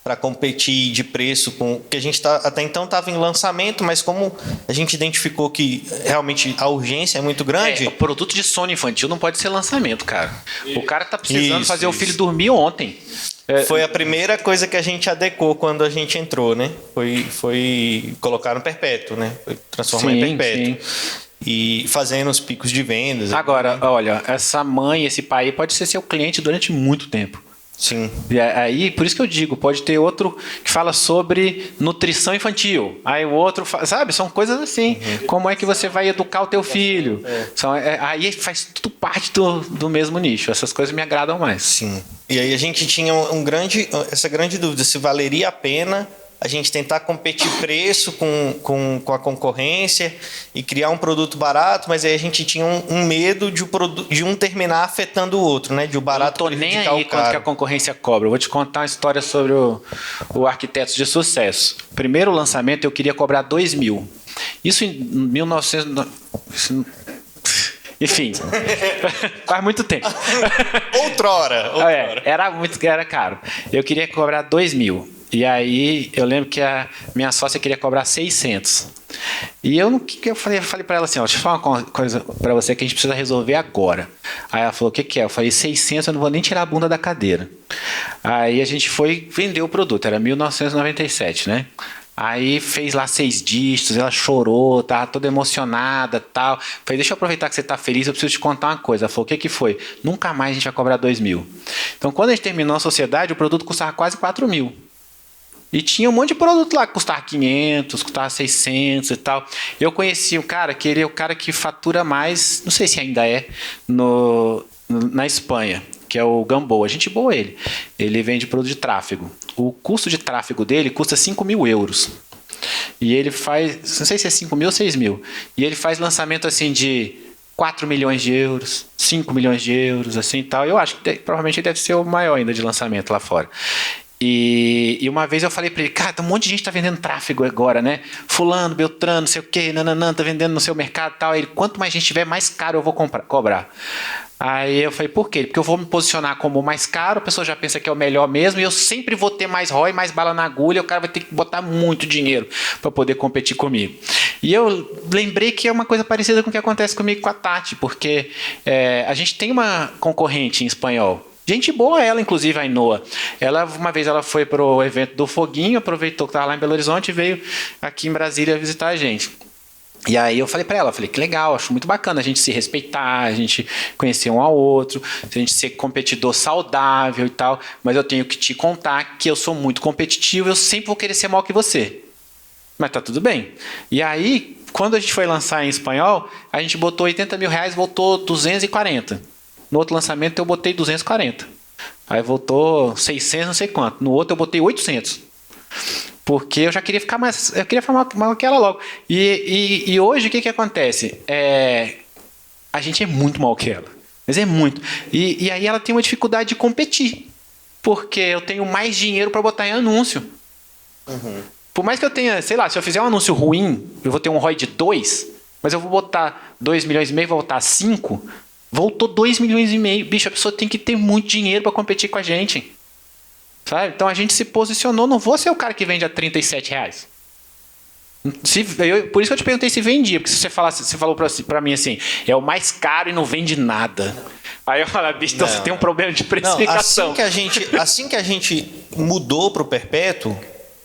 para competir de preço com que a gente até então estava em lançamento, mas como a gente identificou que realmente a urgência é muito grande. O produto de sono infantil não pode ser lançamento, cara. O cara tá precisando fazer o filho dormir ontem. Foi a primeira coisa que a gente adequou quando a gente entrou, né? Foi colocar no perpétuo, né? Foi transformar em perpétuo. Sim. E fazendo os picos de vendas. Agora, olha, essa mãe, esse pai pode ser seu cliente durante muito tempo. Sim. E aí, por isso que eu digo, pode ter outro que fala sobre nutrição infantil. Aí o outro, sabe? São coisas assim. Como é que você vai educar o teu filho? Aí faz tudo parte do mesmo nicho. Essas coisas me agradam mais. Sim. E aí a gente tinha essa grande dúvida, se valeria a pena a gente tentar competir preço com a concorrência e criar um produto barato, mas aí a gente tinha um medo de um terminar afetando o outro, né? De o barato prejudicar o caro. Eu não tô nem aí quanto que a concorrência cobra. Eu vou te contar uma história sobre o Arquitetos de Sucesso. Primeiro lançamento eu queria cobrar 2.000. Isso em 1900... Enfim, faz muito tempo. Outrora. Era caro. Eu queria cobrar 2.000. E aí eu lembro que a minha sócia queria cobrar 600. E eu falei para ela assim, deixa eu falar uma coisa para você que a gente precisa resolver agora. Aí ela falou, o que é? Eu falei, 600, eu não vou nem tirar a bunda da cadeira. Aí a gente foi vender o produto, era 1997, né? Aí fez lá 6 dígitos, ela chorou, tava toda emocionada e tal. Falei, deixa eu aproveitar que você tá feliz, eu preciso te contar uma coisa. Ela falou, o que foi? Nunca mais a gente vai cobrar 2.000. Então, quando a gente terminou a sociedade, o produto custava quase 4.000. E tinha um monte de produto lá que custava 500, custava 600 e tal. Eu conheci um cara que ele é o cara que fatura mais, não sei se ainda é, na Espanha, que é o Gamboa. Gente boa ele. Ele vende produto de tráfego. O custo de tráfego dele custa 5.000 euros. E ele faz, não sei se é 5.000 ou 6.000. E ele faz lançamento assim de 4 milhões de euros, 5 milhões de euros, assim e tal. Eu acho que provavelmente ele deve ser o maior ainda de lançamento lá fora. E uma vez eu falei para ele, cara, um monte de gente tá vendendo tráfego agora, né? Fulano, Beltrano, não sei o quê, nananã, tá vendendo no seu mercado e tal. Ele, quanto mais gente tiver, mais caro eu vou cobrar. Aí eu falei, por quê? Porque eu vou me posicionar como o mais caro, a pessoa já pensa que é o melhor mesmo, e eu sempre vou ter mais ROI, mais bala na agulha, o cara vai ter que botar muito dinheiro para poder competir comigo. E eu lembrei que é uma coisa parecida com o que acontece comigo com a Tati, porque a gente tem uma concorrente em espanhol. Gente boa ela, inclusive, a Inoa. Uma vez ela foi para o evento do Foguinho, aproveitou que estava lá em Belo Horizonte e veio aqui em Brasília visitar a gente. E aí eu falei para ela, que legal, acho muito bacana a gente se respeitar, a gente conhecer um ao outro, a gente ser competidor saudável e tal, mas eu tenho que te contar que eu sou muito competitivo, eu sempre vou querer ser maior que você. Mas tá tudo bem. E aí, quando a gente foi lançar em espanhol, a gente botou 80 mil reais, voltou 240. No outro lançamento eu botei 240. Aí voltou 600, não sei quanto. No outro eu botei 800. Porque eu já queria ficar mais... Eu queria ficar maior que ela logo. E hoje o que acontece? A gente é muito maior que ela. Mas é muito. E aí ela tem uma dificuldade de competir. Porque eu tenho mais dinheiro para botar em anúncio. Uhum. Por mais que eu tenha... Sei lá, se eu fizer um anúncio ruim, eu vou ter um ROI de 2, mas eu vou botar 2 milhões e meio, vou botar 5... Voltou 2 milhões e meio. Bicho, a pessoa tem que ter muito dinheiro para competir com a gente. Sabe? Então a gente se posicionou. Não vou ser o cara que vende a 37 reais. Por isso que eu te perguntei se vendia. Porque se você falou para mim assim, é o mais caro e não vende nada. Aí eu falo, bicho, então você tem um problema de precificação. Não, assim que a gente mudou para o perpétuo,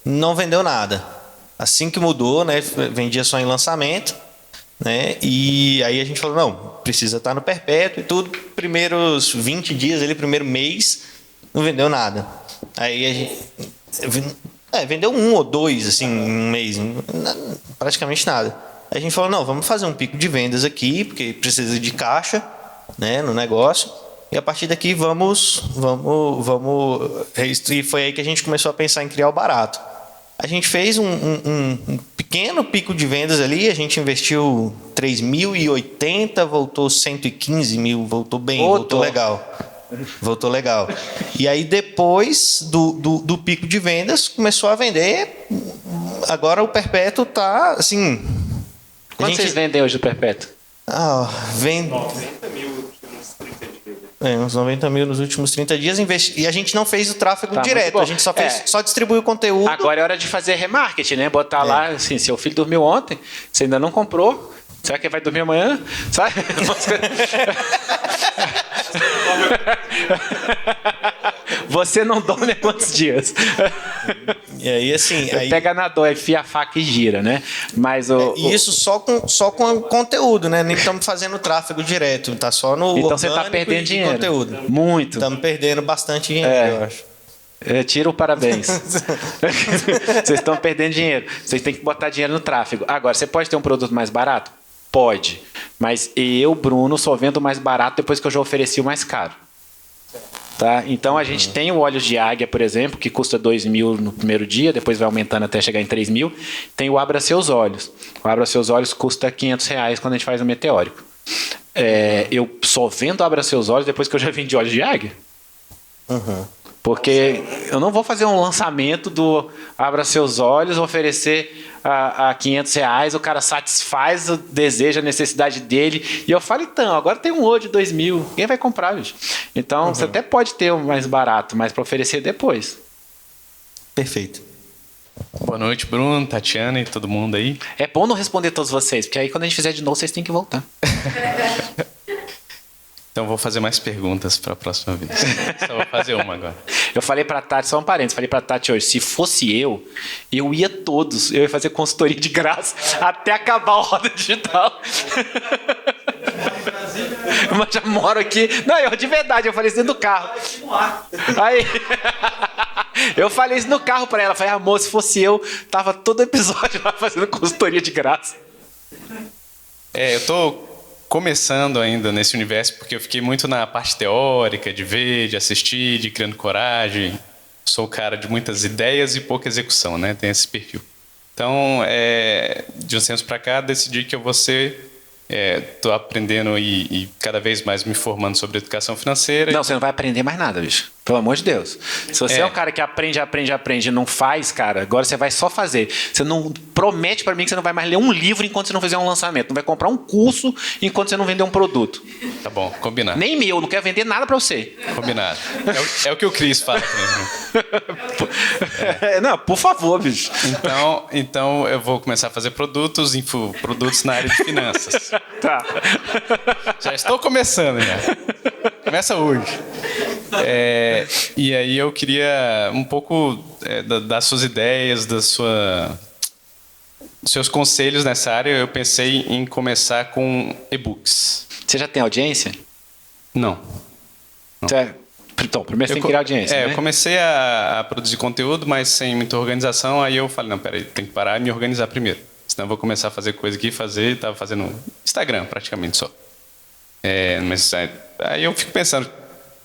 não vendeu nada. Assim que mudou, né, vendia só em lançamento. Né? E aí a gente falou, não, precisa estar no perpétuo e tudo. Primeiros 20 dias, primeiro mês, não vendeu nada. Aí Vendeu 1 ou 2, assim, em um mês. Praticamente nada. A gente falou, não, vamos fazer um pico de vendas aqui, porque precisa de caixa, né, no negócio. E a partir daqui vamos restituir. Foi aí que a gente começou a pensar em criar o barato. A gente fez um pequeno pico de vendas ali, a gente investiu 3.080, voltou 115 mil, voltou bem, voltou legal. Voltou legal. E aí, depois do pico de vendas, começou a vender. Agora o Perpétuo tá assim. Quanto vocês vendem hoje do Perpétuo? Vende. 90 mil nos últimos 30 dias. Uns 90 mil nos últimos 30 dias. E a gente não fez o tráfego Tá, direto. A gente só distribuiu o conteúdo. Agora é hora de fazer remarketing, né? Botar lá, assim, seu filho dormiu ontem, você ainda não comprou, será que ele vai dormir amanhã? Sabe? Você não dorme há quantos dias? E aí, assim. Pega na dor, enfia a faca e gira, né? Mas isso só com conteúdo, né? Nem estamos fazendo tráfego direto. Tá só no. Então você está perdendo dinheiro. Conteúdo. Muito. Estamos perdendo bastante dinheiro, eu acho. Tiro o parabéns. Vocês estão perdendo dinheiro. Vocês têm que botar dinheiro no tráfego. Agora, você pode ter um produto mais barato? Pode. Mas eu, Bruno, só vendo mais barato depois que eu já ofereci o mais caro. Tá? Então a gente tem o óleo de águia, por exemplo, que custa 2.000 no primeiro dia, depois vai aumentando até chegar em 3.000. Tem o Abra Seus Olhos. O Abra Seus Olhos custa R$500 quando a gente faz o meteórico. Eu só vendo Abra Seus Olhos depois que eu já vendi óleo de águia. Porque eu não vou fazer um lançamento do Abra Seus Olhos, oferecer a R$500, o cara satisfaz o desejo, a necessidade dele, e eu falo, então, agora tem um óleo de 2.000, quem vai comprar, bicho? Então, você até pode ter um mais barato, mas para oferecer depois. Perfeito. Boa noite, Bruno, Tatiana e todo mundo aí. É bom não responder todos vocês, porque aí quando a gente fizer de novo, vocês têm que voltar. Então vou fazer mais perguntas para a próxima vez. Só vou fazer uma agora. Eu falei pra Tati, só um parênteses, falei pra Tati hoje, se fosse eu ia todos, eu ia fazer consultoria de graça até acabar a roda digital. Mas já moro aqui. Não, eu de verdade, eu falei isso dentro do carro. Aí, eu falei isso no carro pra ela, falei, amor, se fosse eu, tava todo episódio lá fazendo consultoria de graça. Eu tô começando ainda nesse universo, porque eu fiquei muito na parte teórica, de ver, de assistir, de criando coragem. Sou o cara de muitas ideias e pouca execução, né? Tem esse perfil. Então, de uns tempos para cá, decidi que eu vou ser... Tô aprendendo e cada vez mais me formando sobre educação financeira. Não, você não vai aprender mais nada, bicho. Pelo amor de Deus. Se você é um cara que aprende e não faz, cara, agora você vai só fazer. Você não promete para mim que você não vai mais ler um livro enquanto você não fizer um lançamento. Não vai comprar um curso enquanto você não vender um produto. Tá bom, combinado. Nem meu, não quero vender nada para você. Combinado. É o que o Cris fala também. Não, por favor, bicho. Então eu vou começar a fazer produtos na área de finanças. Tá. Já estou começando, já. Começa hoje. E aí eu queria um pouco das suas ideias, dos seus conselhos nessa área. Eu pensei em começar com e-books. Você já tem audiência? Não. Então, primeiro você tem que criar audiência, né? Eu comecei a produzir conteúdo, mas sem muita organização. Aí eu falei, não, peraí, tem que parar e me organizar primeiro. Senão eu vou começar a fazer coisa aqui, estava fazendo Instagram praticamente só. Mas aí eu fico pensando,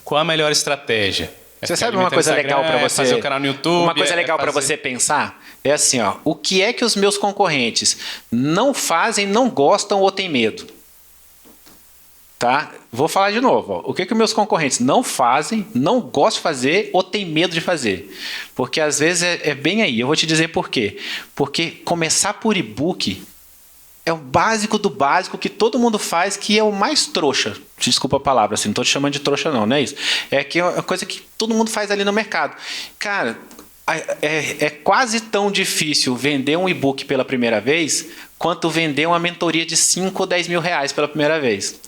qual a melhor estratégia? Você sabe uma coisa legal para você fazer o canal no YouTube? Uma coisa legal para você pensar é assim, ó, o que é que os meus concorrentes não fazem, não gostam ou têm medo? Tá? Vou falar de novo. Ó. O que os meus concorrentes não fazem, não gostam de fazer ou têm medo de fazer? Porque às vezes é bem aí. Eu vou te dizer por quê. Porque começar por e-book é o básico do básico que todo mundo faz, que é o mais trouxa. Desculpa a palavra, assim, não estou te chamando de trouxa não é isso? É que é uma coisa que todo mundo faz ali no mercado. Cara, é quase tão difícil vender um e-book pela primeira vez quanto vender uma mentoria de 5 ou 10 mil reais pela primeira vez.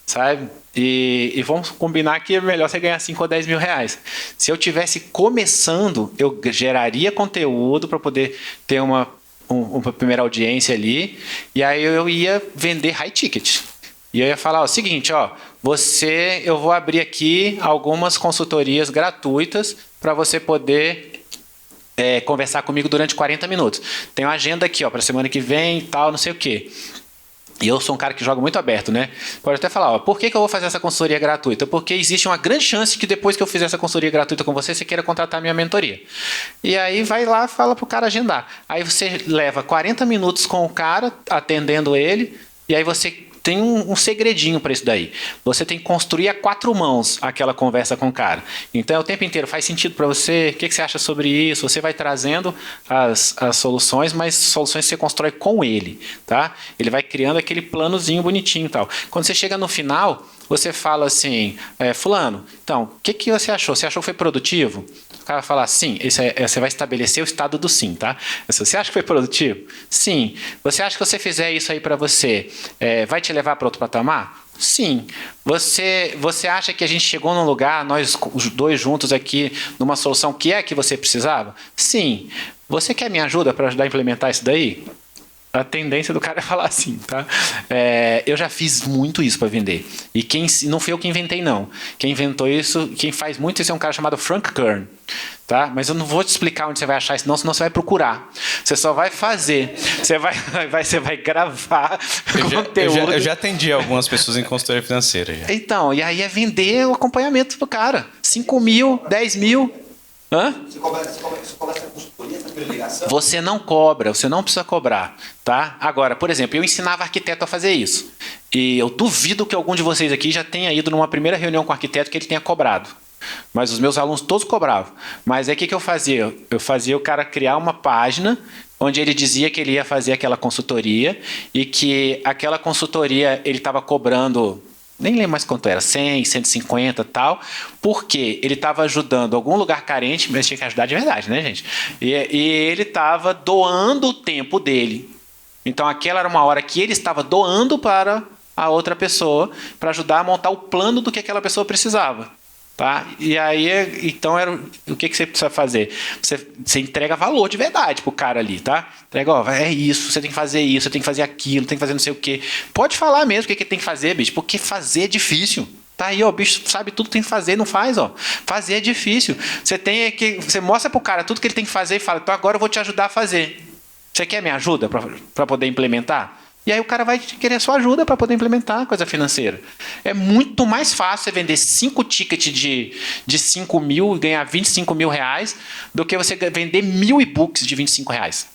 Sabe? E vamos combinar que é melhor você ganhar 5 ou 10 mil reais. Se eu tivesse começando, eu geraria conteúdo para poder ter uma primeira audiência ali, e aí eu ia vender high ticket. E eu ia falar o seguinte, ó, eu vou abrir aqui algumas consultorias gratuitas para você poder conversar comigo durante 40 minutos. Tenho uma agenda aqui, ó, para semana que vem e tal, não sei o quê. E eu sou um cara que joga muito aberto, né? Pode até falar, ó, por que eu vou fazer essa consultoria gratuita? Porque existe uma grande chance que depois que eu fizer essa consultoria gratuita com você, você queira contratar a minha mentoria. E aí vai lá, fala pro cara agendar. Aí você leva 40 minutos com o cara, atendendo ele, e aí você tem um segredinho para isso daí. Você tem que construir a 4 mãos aquela conversa com o cara. Então, o tempo inteiro faz sentido para você? O que você acha sobre isso? Você vai trazendo as soluções, mas soluções você constrói com ele, tá? Ele vai criando aquele planozinho bonitinho e tal. Quando você chega no final, você fala assim, fulano, então, o que você achou? Você achou que foi produtivo? O cara fala, sim, você vai estabelecer o estado do sim, tá? Você acha que foi produtivo? Sim. Você acha que se você fizer isso aí para você, vai te levar para outro patamar? Sim. Você acha que a gente chegou num lugar, nós os dois juntos aqui, numa solução que é a que você precisava? Sim. Você quer minha ajuda para ajudar a implementar isso daí? A tendência do cara é falar assim, tá? Eu já fiz muito isso para vender. E não fui eu que inventei, não. Quem inventou isso, quem faz muito isso é um cara chamado Frank Kern. Tá? Mas eu não vou te explicar onde você vai achar isso, não, senão você vai procurar. Você só vai fazer. Você vai gravar conteúdo. Eu já atendi algumas pessoas em consultoria financeira. Já. Então, e aí é vender o acompanhamento pro cara. 5 mil, 10 mil. Hã? Você cobra essa consultoria, essa primeira ligação? Você não cobra, você não precisa cobrar, tá? Agora, por exemplo, eu ensinava arquiteto a fazer isso. E eu duvido que algum de vocês aqui já tenha ido numa primeira reunião com o arquiteto que ele tenha cobrado. Mas os meus alunos todos cobravam. Mas aí o que eu fazia? Eu fazia o cara criar uma página onde ele dizia que ele ia fazer aquela consultoria e que aquela consultoria ele estava cobrando... Nem lembro mais quanto era, 100, 150 e tal, porque ele estava ajudando algum lugar carente, mas tinha que ajudar de verdade, né, gente? E ele estava doando o tempo dele. Então, aquela era uma hora que ele estava doando para a outra pessoa, para ajudar a montar o plano do que aquela pessoa precisava. Tá? E aí, então, o que você precisa fazer? Você entrega valor de verdade pro cara ali, tá? Entrega, ó, é isso, você tem que fazer isso, você tem que fazer aquilo, tem que fazer não sei o quê. Pode falar mesmo o que tem que fazer, bicho, porque fazer é difícil. Tá aí, ó, o bicho sabe tudo que tem que fazer, não faz, ó. Fazer é difícil. Você mostra pro cara tudo que ele tem que fazer e fala, então agora eu vou te ajudar a fazer. Você quer minha ajuda para poder implementar? E aí o cara vai querer sua ajuda para poder implementar a coisa financeira. É muito mais fácil você vender 5 tickets de 5 mil e ganhar 25 mil reais do que você vender 1000 e-books de 25 reais.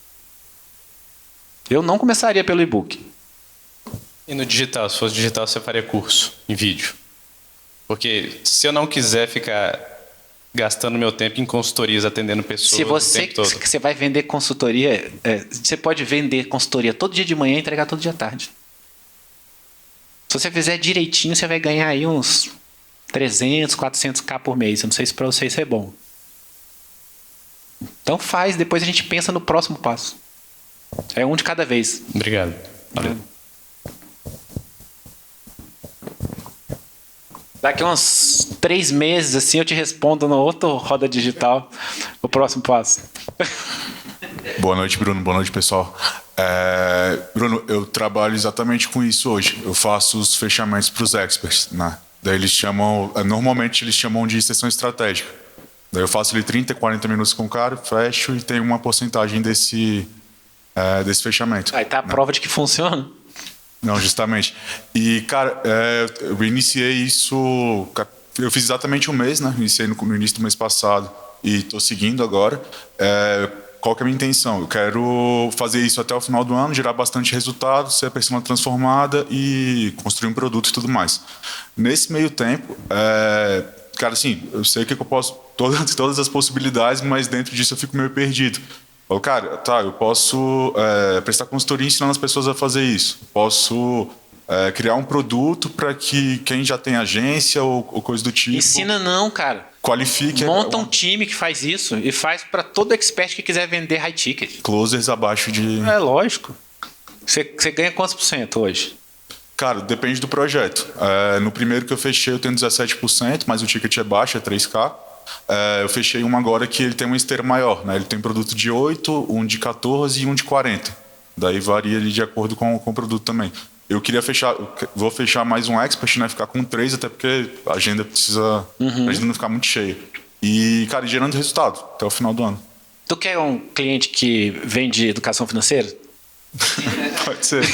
Eu não começaria pelo e-book. E no digital? Se fosse digital, você faria curso em vídeo. Porque se eu não quiser ficar gastando meu tempo em consultorias, atendendo pessoas o tempo todo. Se você vai vender consultoria, você pode vender consultoria todo dia de manhã e entregar todo dia à tarde. Se você fizer direitinho, você vai ganhar aí uns 300, 400k por mês. Eu não sei se para você isso é bom. Então faz, depois a gente pensa no próximo passo. É um de cada vez. Obrigado. Valeu. Daqui uns 3 meses, assim, eu te respondo no outro Roda Digital, o próximo passo. Boa noite, Bruno. Boa noite, pessoal. Bruno, eu trabalho exatamente com isso hoje. Eu faço os fechamentos para os experts, né? Daí eles chamam, normalmente eles chamam de sessão estratégica. Daí eu faço ali 30, 40 minutos com o cara, fecho e tenho uma porcentagem desse fechamento. Aí tá a prova de que funciona. Não, justamente. E, cara, eu iniciei isso... Eu fiz exatamente um mês, né? Iniciei no início do mês passado e estou seguindo agora. Qual que é a minha intenção? Eu quero fazer isso até o final do ano, gerar bastante resultado, ser a pessoa transformada e construir um produto e tudo mais. Nesse meio tempo, cara, assim, eu sei que eu posso... Todas as possibilidades, mas dentro disso eu fico meio perdido. Cara, tá, eu posso prestar consultoria ensinando as pessoas a fazer isso. Posso criar um produto para que quem já tem agência ou coisa do tipo... Ensina não, cara. Qualifique... Monta um time que faz isso e faz para todo expert que quiser vender high ticket. Closers abaixo de... É lógico. Você ganha quantos por cento hoje? Cara, depende do projeto. No primeiro que eu fechei eu tenho 17%, mas o ticket é baixo, é 3K. Eu fechei um agora que ele tem uma esteira maior, né? Ele tem produto de 8, um de 14 e um de 40. Daí varia ali de acordo com o produto também. Eu queria vou fechar mais um expert, né? Ficar com 3, até porque a agenda precisa... A agenda não ficar muito cheia. E, cara, gerando resultado até o final do ano. Tu quer um cliente que vende educação financeira? Pode ser.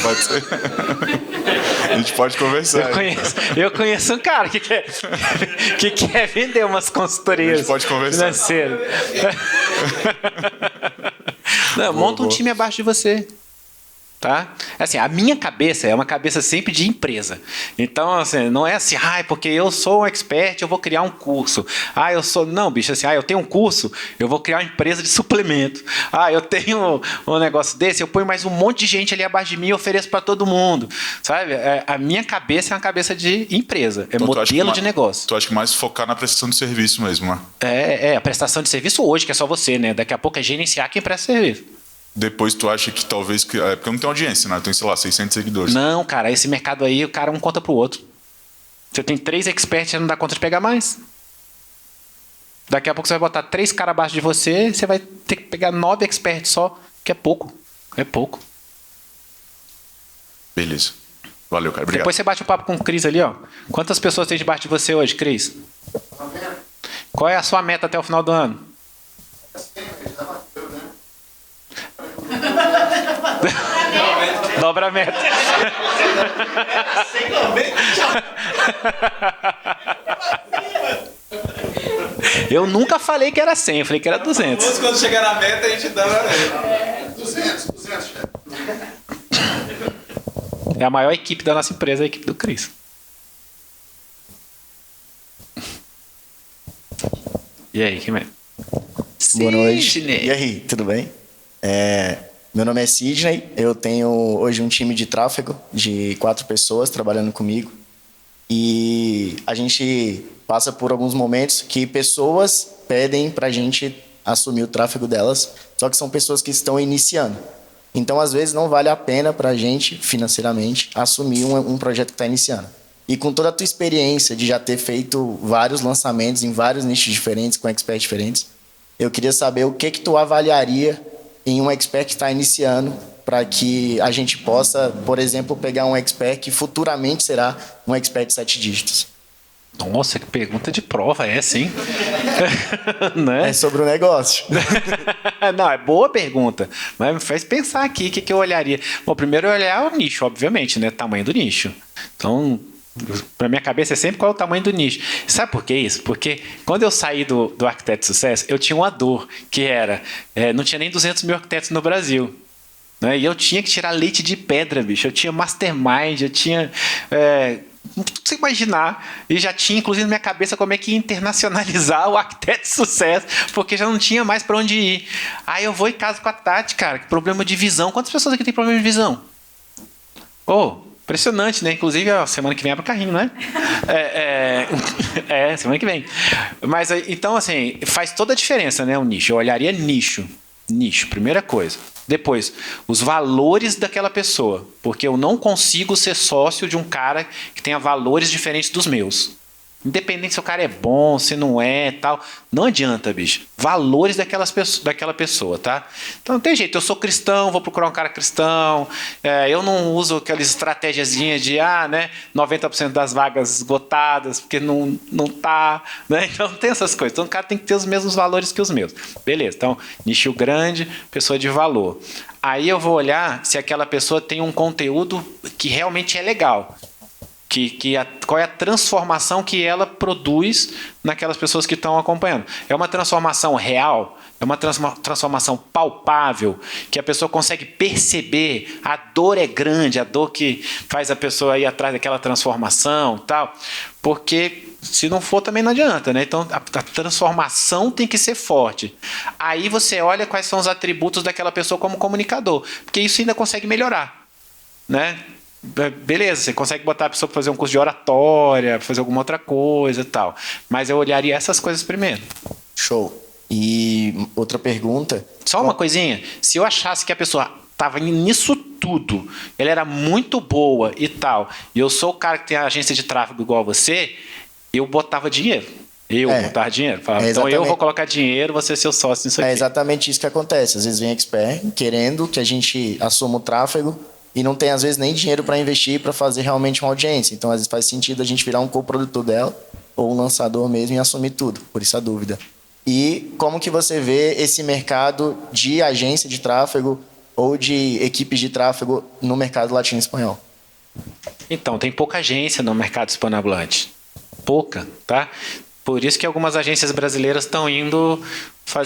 A gente pode conversar. Eu conheço um cara que quer vender umas consultorias A gente pode conversar. financeiras. Não, monta um time abaixo de você. Tá? Assim, a minha cabeça é uma cabeça sempre de empresa. Então, assim, não é assim, porque eu sou um expert, eu vou criar um curso. Eu sou... Não, bicho, assim, eu tenho um curso, eu vou criar uma empresa de suplemento. Eu tenho um negócio desse, eu ponho mais um monte de gente ali abaixo de mim e ofereço para todo mundo. Sabe? A minha cabeça é uma cabeça de empresa, é então, modelo de negócio. Tu acha que mais focar na prestação de serviço mesmo, né? A prestação de serviço hoje, que é só você, né? Daqui a pouco é gerenciar quem presta serviço. Depois tu acha que talvez... porque eu não tenho audiência, né? Eu tenho, sei lá, 600 seguidores. Não, cara, esse mercado aí, o cara um conta pro outro. Você tem 3 experts, você não dá conta de pegar mais. Daqui a pouco você vai botar 3 caras abaixo de você, você vai ter que pegar 9 experts só, que é pouco. É pouco. Beleza. Valeu, cara. Obrigado. Depois você bate um papo com o Cris ali, ó. Quantas pessoas tem debaixo de você hoje, Cris? Qual é a sua meta até o final do ano? Dobra a meta. Eu nunca falei que era 100, eu falei que era 200. Quando chegar na meta, a gente dá a meta. 200, chefe. É a maior equipe da nossa empresa, a equipe do Cris. E aí, quem é? Boa noite. Sidney. E aí, tudo bem? Meu nome é Sidney, eu tenho hoje um time de tráfego de 4 pessoas trabalhando comigo. E a gente passa por alguns momentos que pessoas pedem pra gente assumir o tráfego delas, só que são pessoas que estão iniciando. Então, às vezes, não vale a pena pra gente, financeiramente, assumir um projeto que está iniciando. E com toda a tua experiência de já ter feito vários lançamentos em vários nichos diferentes, com experts diferentes, eu queria saber o que tu avaliaria em um expert que está iniciando para que a gente possa, por exemplo, pegar um expert que futuramente será um expert de 7 dígitos. Nossa, que pergunta de prova é essa, hein? Né? É sobre o negócio. Não, é boa pergunta, mas me faz pensar aqui o que eu olharia. Bom, primeiro eu olhar o nicho, obviamente, né? Tamanho do nicho. Então, para minha cabeça é sempre qual é o tamanho do nicho. Sabe por que isso? Porque quando eu saí do Arquiteto de Sucesso, eu tinha uma dor, que era, não tinha nem 200 mil arquitetos no Brasil. Né? E eu tinha que tirar leite de pedra, bicho. Eu tinha mastermind, eu tinha... tudo que você imaginar. E já tinha, inclusive, na minha cabeça como é que ia internacionalizar o Arquiteto de Sucesso, porque já não tinha mais para onde ir. Aí eu vou em casa com a Tati, cara, que problema de visão. Quantas pessoas aqui tem problema de visão? Impressionante, né? Inclusive, semana que vem abre o carrinho, né? Semana que vem. Mas, então, assim, faz toda a diferença, né? O nicho. Eu olharia nicho. Nicho, primeira coisa. Depois, os valores daquela pessoa. Porque eu não consigo ser sócio de um cara que tenha valores diferentes dos meus. Independente se o cara é bom, se não é, tal. Não adianta, bicho. Valores daquela pessoa, tá? Então não tem jeito. Eu sou cristão, vou procurar um cara cristão. Eu não uso aquelas estratégiazinhas de, 90% das vagas esgotadas, porque não tá, né? Então não tem essas coisas. Então o cara tem que ter os mesmos valores que os meus. Beleza. Então, nicho grande, pessoa de valor. Aí eu vou olhar se aquela pessoa tem um conteúdo que realmente é legal. Qual é a transformação que ela produz naquelas pessoas que estão acompanhando. É uma transformação real? É uma transformação palpável? Que a pessoa consegue perceber? A dor é grande, a dor que faz a pessoa ir atrás daquela transformação, tal. Porque se não for, também não adianta, né? Então, a transformação tem que ser forte. Aí você olha quais são os atributos daquela pessoa como comunicador. Porque isso ainda consegue melhorar, né? Beleza, você consegue botar a pessoa para fazer um curso de oratória, fazer alguma outra coisa e tal. Mas eu olharia essas coisas primeiro. Show. E outra pergunta. Só uma coisinha. Se eu achasse que a pessoa estava nisso tudo, ela era muito boa e tal, e eu sou o cara que tem a agência de tráfego igual a você, eu botava dinheiro. Botar dinheiro. Falava, então eu vou colocar dinheiro, você é seu sócio nisso aqui. É exatamente isso que acontece. Às vezes vem expert querendo que a gente assuma o tráfego e não tem, às vezes, nem dinheiro para investir para fazer realmente uma audiência. Então, às vezes, faz sentido a gente virar um coprodutor dela ou um lançador mesmo e assumir tudo. Por isso a dúvida. E como que você vê esse mercado de agência de tráfego ou de equipes de tráfego no mercado latino espanhol? Então, tem pouca agência no mercado hispanohablante. Pouca, tá? Por isso que algumas agências brasileiras estão indo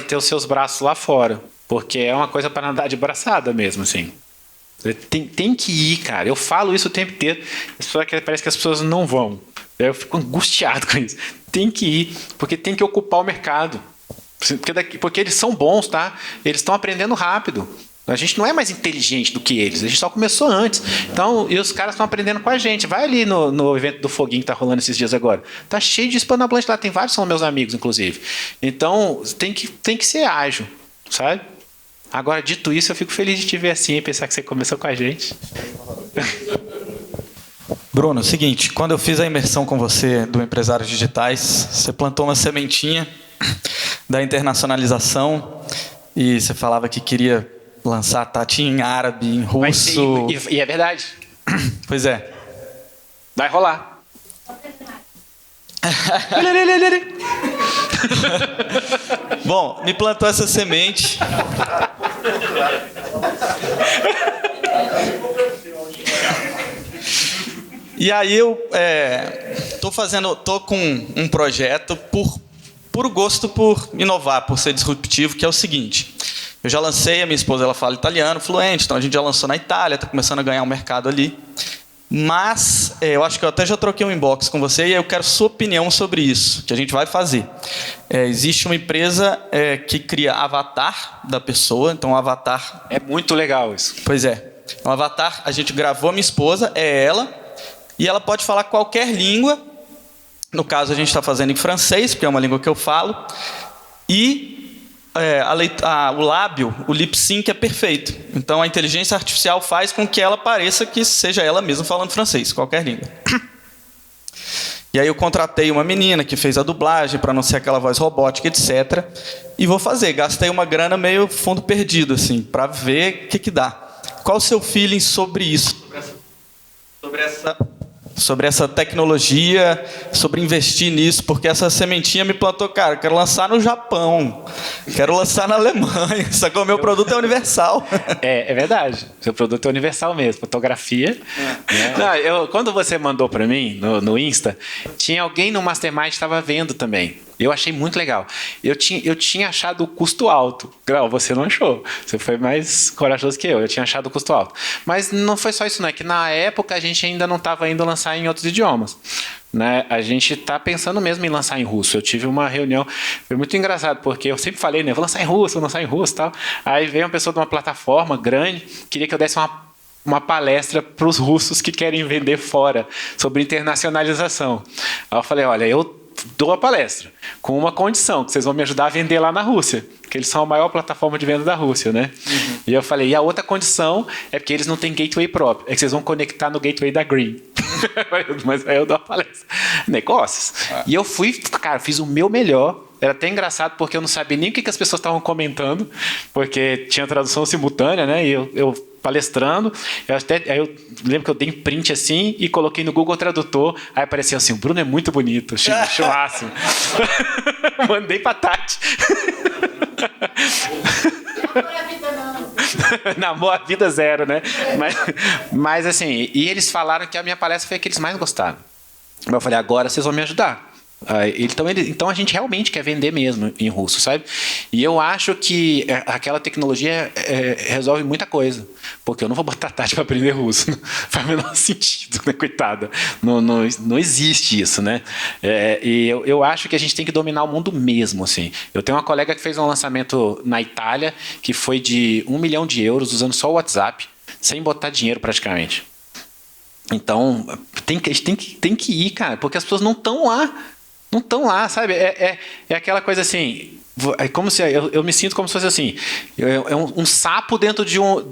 ter os seus braços lá fora. Porque é uma coisa para andar de braçada mesmo, assim. Tem que ir, cara. Eu falo isso o tempo inteiro. Parece que as pessoas não vão. Eu fico angustiado com isso. Tem que ir, porque tem que ocupar o mercado. Porque eles são bons, tá? Eles estão aprendendo rápido. A gente não é mais inteligente do que eles. A gente só começou antes. Então, e os caras estão aprendendo com a gente. Vai ali no evento do Foguinho que tá rolando esses dias agora. Tá cheio de hispanohablante lá. Tem vários que são meus amigos, inclusive. Então, tem que ser ágil, sabe? Agora, dito isso, eu fico feliz de te ver assim e pensar que você começou com a gente. Bruno, seguinte, quando eu fiz a imersão com você do Empresários Digitais, você plantou uma sementinha da internacionalização e você falava que queria lançar a Tati em árabe, em russo. E é verdade. Pois é. Vai rolar. Bom, me plantou essa semente. E aí eu tô com um projeto por gosto por inovar, por ser disruptivo, que é o seguinte. Eu já lancei, a minha esposa ela fala italiano fluente, então a gente já lançou na Itália, está começando a ganhar um mercado ali. Mas eu acho que eu até já troquei um inbox com você e eu quero sua opinião sobre isso, que a gente vai fazer. Existe uma empresa que cria avatar da pessoa, então o avatar... É muito legal isso. Pois é. O avatar, a gente gravou a minha esposa, é ela, e ela pode falar qualquer língua. No caso, a gente está fazendo em francês, porque é uma língua que eu falo, e... o lábio, o lip sync é perfeito. Então a inteligência artificial faz com que ela pareça que seja ela mesma falando francês, qualquer língua. E aí eu contratei uma menina que fez a dublagem para não ser aquela voz robótica, etc. E vou fazer. Gastei uma grana meio fundo perdido, assim, para ver o que dá. Qual o seu feeling sobre isso? Sobre essa tecnologia, sobre investir nisso, porque essa sementinha me plantou, cara, quero lançar no Japão, quero lançar na Alemanha, só que o meu produto é universal. É verdade, seu produto é universal mesmo, fotografia. Né? Não, quando você mandou para mim no Insta, tinha alguém no Mastermind que estava vendo também. Eu achei muito legal. Eu tinha achado o custo alto. Grau, você não achou. Você foi mais corajoso que eu. Eu tinha achado o custo alto. Mas não foi só isso, não. É que na época a gente ainda não estava indo lançar em outros idiomas. Né? A gente está pensando mesmo em lançar em russo. Eu tive uma reunião, foi muito engraçado, porque eu sempre falei, né? Vou lançar em russo e tal. Aí veio uma pessoa de uma plataforma grande, queria que eu desse uma palestra para os russos que querem vender fora, sobre internacionalização. Aí eu falei, olha, eu dou a palestra com uma condição, que vocês vão me ajudar a vender lá na Rússia, porque eles são a maior plataforma de venda da Rússia, né? Uhum. E eu falei, e a outra condição é porque eles não têm gateway próprio, é que vocês vão conectar no gateway da Green. Mas aí eu dou a palestra. Negócios. E eu fui, cara, fiz o meu melhor. Era até engraçado, porque eu não sabia nem o que as pessoas estavam comentando, porque tinha tradução simultânea, né? E eu palestrando, aí eu lembro que eu dei print assim e coloquei no Google Tradutor, aí apareceu assim, o Bruno é muito bonito, acho máximo. Mandei pra Tati. Namor a vida zero, né? Mas assim, e eles falaram que a minha palestra foi a que eles mais gostaram. Eu falei, agora vocês vão me ajudar. Então a gente realmente quer vender mesmo em russo, sabe? E eu acho que aquela tecnologia resolve muita coisa, porque eu não vou botar a Tati para aprender russo, não faz o menor sentido, né? Coitada, não existe isso, né? E eu acho que a gente tem que dominar o mundo mesmo, assim. Eu tenho uma colega que fez um lançamento na Itália que foi de 1 milhão de euros usando só o WhatsApp, sem botar dinheiro praticamente. Então tem que ir, cara, porque as pessoas não estão lá. Não estão lá, sabe? É aquela coisa assim, é como se eu me sinto como se fosse assim, um sapo dentro de um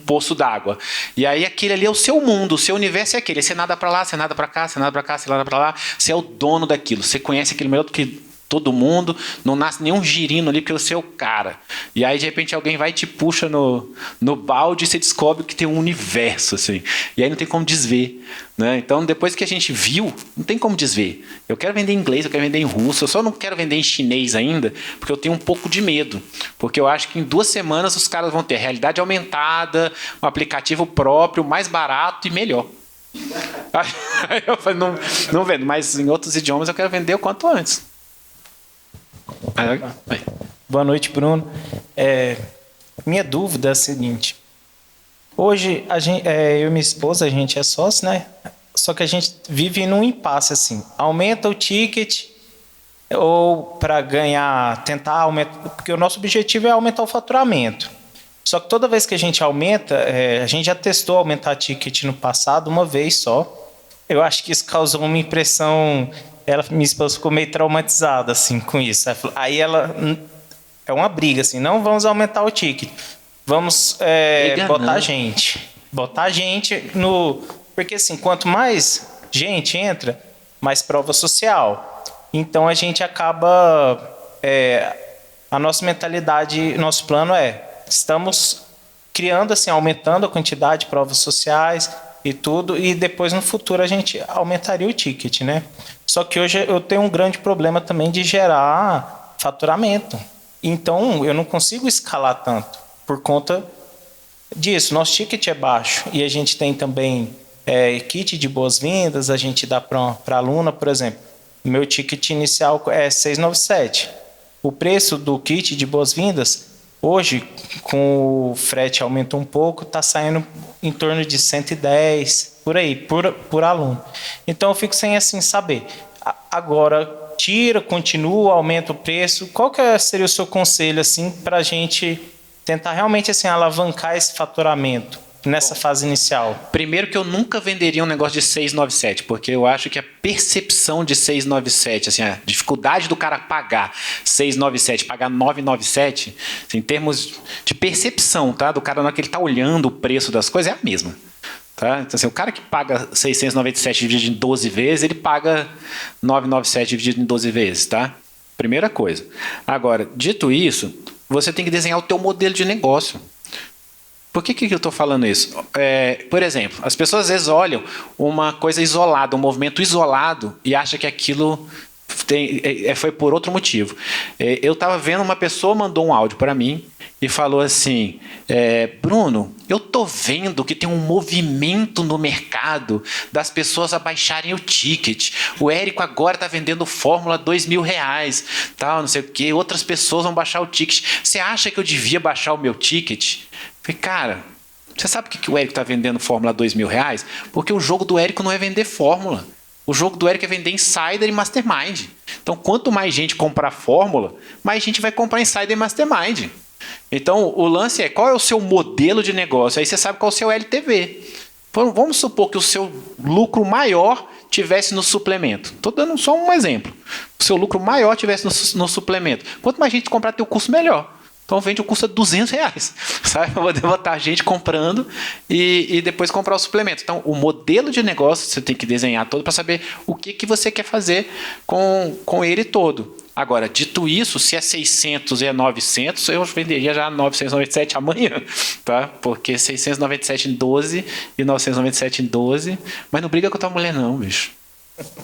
poço d'água. E aí aquele ali é o seu mundo, o seu universo é aquele. Você nada para lá, você nada para cá, você nada para cá, você nada para lá. Você é o dono daquilo. Você conhece aquilo melhor do que todo mundo, não nasce nenhum girino ali, porque você é o cara. E aí, de repente, alguém vai e te puxa no balde e você descobre que tem um universo, assim. E aí não tem como desver, né? Então, depois que a gente viu, não tem como desver. Eu quero vender em inglês, eu quero vender em russo, eu só não quero vender em chinês ainda, porque eu tenho um pouco de medo. Porque eu acho que em 2 semanas os caras vão ter realidade aumentada, um aplicativo próprio, mais barato e melhor. Aí eu falei, não vendo, mas em outros idiomas eu quero vender o quanto antes. Boa noite, Bruno. Minha dúvida é a seguinte. Hoje, eu e minha esposa, a gente é sócio, né? Só que a gente vive num impasse, assim. Aumenta o ticket ou para ganhar, tentar aumentar... Porque o nosso objetivo é aumentar o faturamento. Só que toda vez que a gente aumenta, a gente já testou aumentar ticket no passado uma vez só. Eu acho que isso causou uma impressão... minha esposa ficou meio traumatizada assim, com isso. Aí ela... É uma briga, assim. Não vamos aumentar o ticket. Vamos botar gente no... Porque, assim, quanto mais gente entra, mais prova social. Então, a gente acaba... a nossa mentalidade, nosso plano estamos criando, assim, aumentando a quantidade de provas sociais e tudo, e depois, no futuro, a gente aumentaria o ticket, né? Só que hoje eu tenho um grande problema também de gerar faturamento. Então, eu não consigo escalar tanto por conta disso. Nosso ticket é baixo e a gente tem também kit de boas-vindas, a gente dá para aluna, por exemplo. Meu ticket inicial é 697. O preço do kit de boas-vindas, hoje, com o frete aumentou um pouco, está saindo em torno de 110, por aí, por aluno. Então, eu fico sem assim saber. Agora, tira, continua, aumenta o preço. Qual que seria o seu conselho assim, para a gente tentar realmente assim, alavancar esse faturamento nessa fase inicial? Primeiro que eu nunca venderia um negócio de 697, porque eu acho que a percepção de 697, assim, a dificuldade do cara pagar 697, pagar 997, assim, em termos de percepção, tá? Do cara na hora que ele está olhando o preço das coisas, é a mesma. Tá? Então, assim, o cara que paga 697 dividido em 12 vezes, ele paga 997 dividido em 12 vezes, tá? Primeira coisa. Agora, dito isso, você tem que desenhar o teu modelo de negócio. Por que eu estou falando isso? Por exemplo, as pessoas às vezes olham uma coisa isolada, um movimento isolado, e acham que aquilo foi por outro motivo. Eu estava vendo, uma pessoa mandou um áudio para mim e falou assim, Bruno, eu tô vendo que tem um movimento no mercado das pessoas abaixarem o ticket. O Érico agora está vendendo fórmula R$2.000, tal, não sei o quê. Outras pessoas vão baixar o ticket. Você acha que eu devia baixar o meu ticket? Eu falei, cara, você sabe por que o Érico está vendendo fórmula R$2.000? Porque o jogo do Érico não é vender fórmula. O jogo do Érico é vender Insider e Mastermind. Então, quanto mais gente comprar fórmula, mais gente vai comprar Insider e Mastermind. Então, o lance é, qual é o seu modelo de negócio? Aí você sabe qual é o seu LTV. Vamos supor que o seu lucro maior tivesse no suplemento. Estou dando só um exemplo. O seu lucro maior tivesse no suplemento. Quanto mais gente comprar teu curso, melhor. Então, vende o curso a R$200, sabe? Para poder botar gente comprando e depois comprar o suplemento. Então, o modelo de negócio você tem que desenhar todo para saber o que você quer fazer com ele todo. Agora, dito isso, se é 600 e é 900, eu venderia já 997 amanhã, tá? Porque 697 em 12 e 997 em 12. Mas não briga com a tua mulher não, bicho.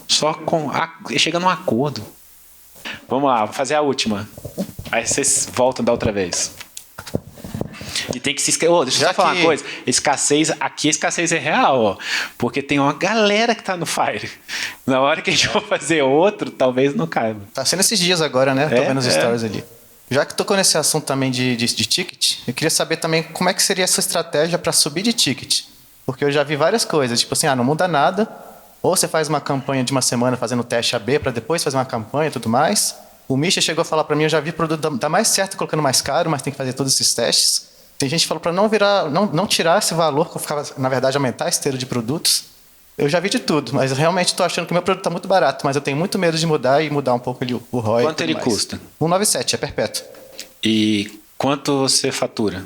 Só chegando a um acordo. Vamos lá, vou fazer a última. Aí vocês voltam da outra vez. E tem que se esquecer. Deixa eu só falar uma coisa. A escassez é real, ó. Porque tem uma galera que tá no Fire. Na hora que a gente for fazer outro, talvez não caiba. Tá sendo esses dias agora, né? Tô vendo os stories ali. Já que tocou nesse assunto também de ticket, eu queria saber também como é que seria essa estratégia para subir de ticket. Porque eu já vi várias coisas. Tipo assim, não muda nada. Ou você faz uma campanha de uma semana fazendo teste AB para depois fazer uma campanha e tudo mais. O Misha chegou a falar para mim, eu já vi produto dá mais certo colocando mais caro, mas tem que fazer todos esses testes. Tem gente que falou para não tirar esse valor, que eu ficava, na verdade, aumentar a esteira de produtos. Eu já vi de tudo, mas realmente estou achando que o meu produto está muito barato, mas eu tenho muito medo de mudar e mudar um pouco ali o ROI. Quanto ele custa? 197, é perpétuo. E quanto você fatura?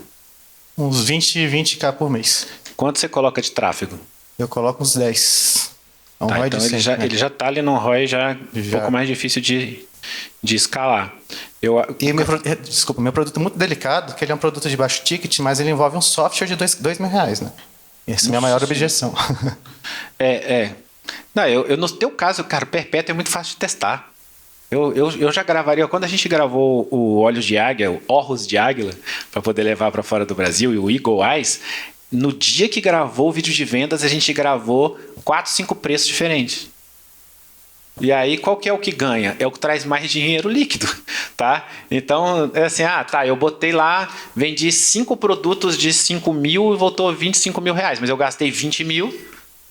Uns 20k por mês. Quanto você coloca de tráfego? Eu coloco uns 10. É um Tá, ROI então de 100, né? ele já tá ali num ROI um pouco mais difícil de escalar. E desculpa, meu produto é muito delicado, que ele é um produto de baixo ticket, mas ele envolve um software de R$2.000, né? Essa é a minha maior objeção. Não, no teu caso, cara, o Perpétuo é muito fácil de testar. Eu já gravaria, quando a gente gravou o Olhos de Águia, o Orros de Águila, para poder levar para fora do Brasil, e o Eagle Eyes, no dia que gravou o vídeo de vendas, a gente gravou 4, 5 preços diferentes. E aí, qual que é o que ganha? É o que traz mais dinheiro líquido, tá? Então, é assim, eu botei lá, vendi 5 produtos de 5 mil e voltou 25 mil reais, mas eu gastei 20 mil,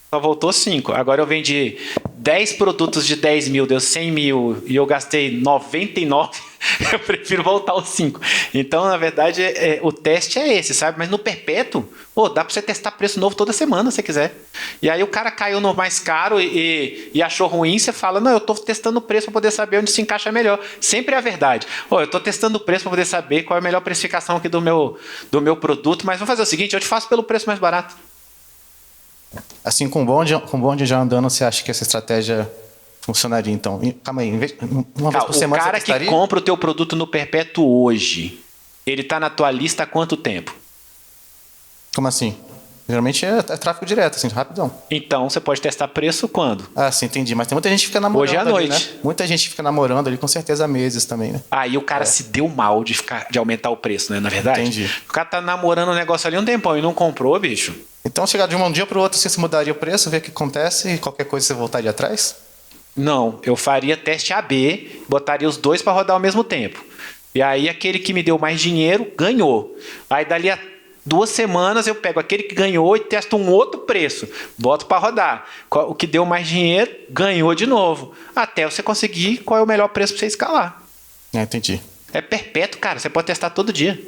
só voltou 5. Agora eu vendi 10 produtos de 10 mil, deu 100 mil e eu gastei 99, eu prefiro voltar os 5. Então, na verdade, o teste é esse, sabe? Mas no Perpétuo, dá para você testar preço novo toda semana, se você quiser. E aí o cara caiu no mais caro e achou ruim, você fala, não, eu estou testando o preço para poder saber onde se encaixa melhor. Sempre é a verdade. Eu estou testando o preço para poder saber qual é a melhor precificação aqui do meu produto, mas vamos fazer o seguinte, eu te faço pelo preço mais barato. Assim, com o bonde já andando, você acha que essa estratégia funcionaria, então? Calma aí, uma vez por semana o cara você testaria? que compra o teu produto no Perpétuo hoje, ele está na tua lista há quanto tempo? Como assim? Geralmente é tráfego direto, assim, rapidão. Então, você pode testar preço quando? Ah, sim, entendi. Mas tem muita gente que fica namorando hoje à noite. Ali, né? Muita gente fica namorando ali, com certeza há meses também, né? Aí o cara se deu mal de aumentar o preço, né? Na verdade? Entendi. O cara tá namorando o negócio ali um tempão e não comprou, bicho. Então, chegar de um dia para o outro, você mudaria o preço, ver o que acontece e qualquer coisa você voltaria atrás? Não, eu faria teste AB, botaria os dois para rodar ao mesmo tempo. E aí aquele que me deu mais dinheiro ganhou. Aí dali a 2 semanas eu pego aquele que ganhou e testo um outro preço, boto para rodar. O que deu mais dinheiro ganhou de novo, até você conseguir qual é o melhor preço para você escalar. Entendi. É perpétuo, cara, você pode testar todo dia.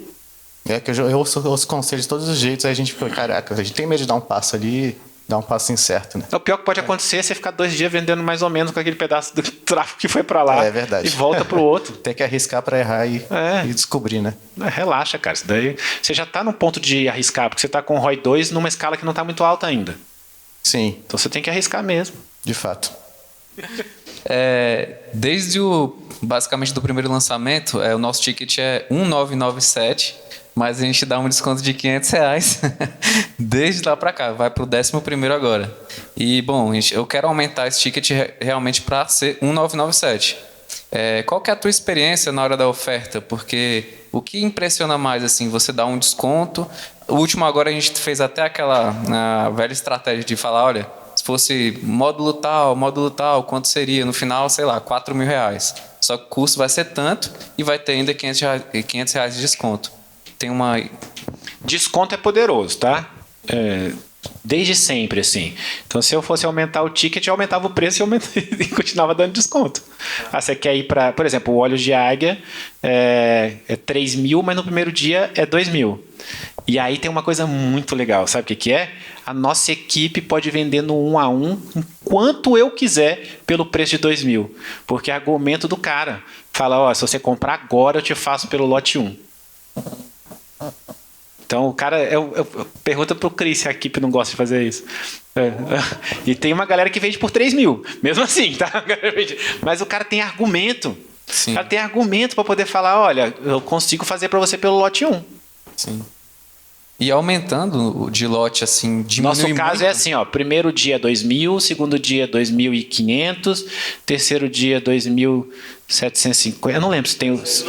É que eu ouço conselhos de todos os jeitos, aí a gente fica, caraca, a gente tem medo de dar um passo ali, dar um passo incerto, né? O pior que pode acontecer é você ficar 2 dias vendendo mais ou menos com aquele pedaço do tráfego que foi para lá. É verdade. E volta pro outro. Tem que arriscar para errar e descobrir, né? Relaxa, cara. Isso daí, você já tá no ponto de arriscar, porque você tá com o ROI 2 numa escala que não tá muito alta ainda. Sim. Então você tem que arriscar mesmo. De fato. Desde basicamente do primeiro lançamento, o nosso ticket é 1.997, mas a gente dá um desconto de R$500 desde lá para cá, vai para o 11º agora. E, bom, eu quero aumentar esse ticket realmente para ser 1.997. Qual que é a tua experiência na hora da oferta? Porque o que impressiona mais, assim, você dá um desconto. O último agora a gente fez até aquela velha estratégia de falar, olha, se fosse módulo tal, quanto seria? No final, sei lá, R$4.000. Só que o custo vai ser tanto e vai ter ainda R$500 de desconto. Tem uma... Desconto é poderoso, tá? Desde sempre, assim. Então, se eu fosse aumentar o ticket, eu aumentava o preço e continuava dando desconto. Você quer ir para... Por exemplo, o Olhos de Águia é 3.000, mas no primeiro dia é 2.000. E aí tem uma coisa muito legal, sabe o que é? A nossa equipe pode vender no 1 a 1 enquanto eu quiser pelo preço de 2.000. Porque é argumento do cara. Fala, se você comprar agora, eu te faço pelo lote 1. Então o cara pergunta pro Cris se a equipe não gosta de fazer isso. E tem uma galera que vende por 3.000, mesmo assim, tá? Mas o cara tem argumento. Sim. O cara tem argumento para poder falar, olha, eu consigo fazer para você pelo lote 1. Sim. E aumentando de lote, assim, diminui Nosso caso muito. é assim, primeiro dia 2.000, segundo dia 2.500, terceiro dia 2.750, eu não lembro se tem os...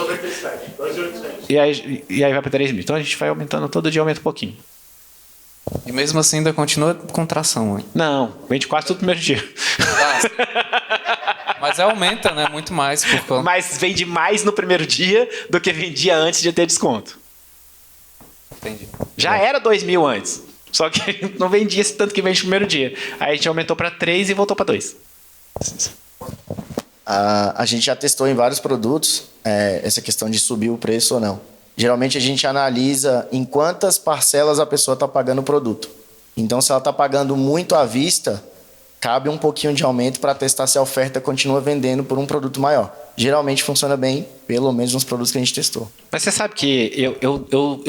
E aí vai para 3.000. Então a gente vai aumentando, todo dia aumenta um pouquinho. E mesmo assim ainda continua com tração, hein? Não, vende quase tudo no primeiro dia. Mas aumenta, né? Muito mais. Mas vende mais no primeiro dia do que vendia antes de ter desconto. Entendi. Já era 2.000 antes. Só que não vendia esse tanto que vende no primeiro dia. Aí a gente aumentou para 3 e voltou para 2. A gente já testou em vários produtos essa questão de subir o preço ou não. Geralmente a gente analisa em quantas parcelas a pessoa está pagando o produto. Então, se ela está pagando muito à vista, cabe um pouquinho de aumento para testar se a oferta continua vendendo por um produto maior. geralmente funciona bem, pelo menos nos produtos que a gente testou. Mas você sabe que eu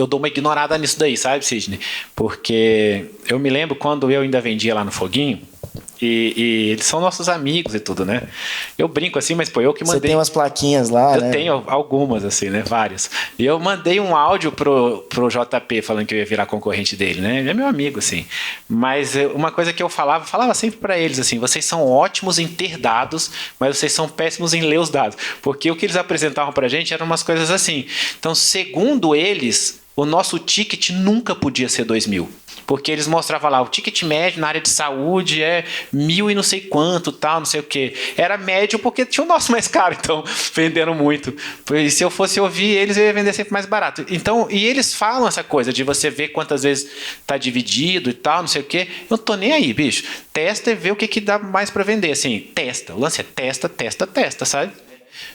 dou uma ignorada nisso daí, sabe, Sidney? Porque eu me lembro quando eu ainda vendia lá no Foguinho, e eles são nossos amigos e tudo, né? Eu brinco assim, mas pô, eu que mandei... Você tem umas plaquinhas lá, Eu né? tenho algumas, assim, né? Várias. E eu mandei um áudio pro JP falando que eu ia virar concorrente dele, né? Ele é meu amigo, assim. Mas uma coisa que eu falava sempre pra eles, assim, vocês são ótimos em ter dados, mas vocês são péssimos em ler os dados. Porque o que eles apresentavam pra gente eram umas coisas assim. Então, segundo eles, o nosso ticket nunca podia ser 2.000. Porque eles mostravam lá, o ticket médio na área de saúde é 1.000 e não sei quanto, tal, não sei o quê. Era médio porque tinha o nosso mais caro, então, vendendo muito. E se eu fosse ouvir eles, eu ia vender sempre mais barato. Então, e eles falam essa coisa de você ver quantas vezes está dividido e tal, não sei o quê. Eu não tô nem aí, bicho. Testa e vê o que dá mais para vender. Assim, testa. O lance é testa, sabe?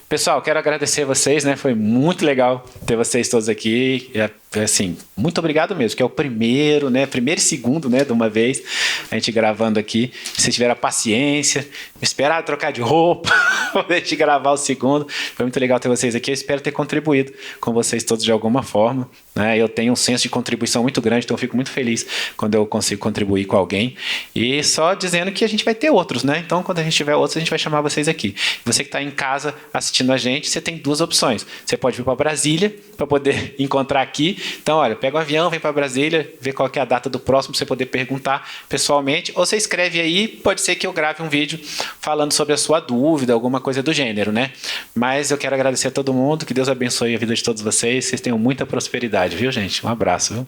Pessoal, quero agradecer vocês, né? Foi muito legal ter vocês todos aqui. Assim, muito obrigado mesmo, que é o primeiro, né? Primeiro e segundo, né? De uma vez, a gente gravando aqui. Se vocês tiveram a paciência, me esperaram trocar de roupa, poder te gravar o segundo. Foi muito legal ter vocês aqui. Eu espero ter contribuído com vocês todos de alguma forma, né? Eu tenho um senso de contribuição muito grande, então eu fico muito feliz quando eu consigo contribuir com alguém. E só dizendo que a gente vai ter outros, né? Então, quando a gente tiver outros, a gente vai chamar vocês aqui. Você que está em casa assistindo a gente, você tem duas opções. Você pode vir para Brasília para poder encontrar aqui. Então, olha, pega um avião, vem para Brasília, vê qual que é a data do próximo para você poder perguntar pessoalmente. Ou você escreve aí, pode ser que eu grave um vídeo falando sobre a sua dúvida, alguma coisa do gênero, né? Mas eu quero agradecer a todo mundo, que Deus abençoe a vida de todos vocês. Vocês tenham muita prosperidade, viu, gente? Um abraço, viu?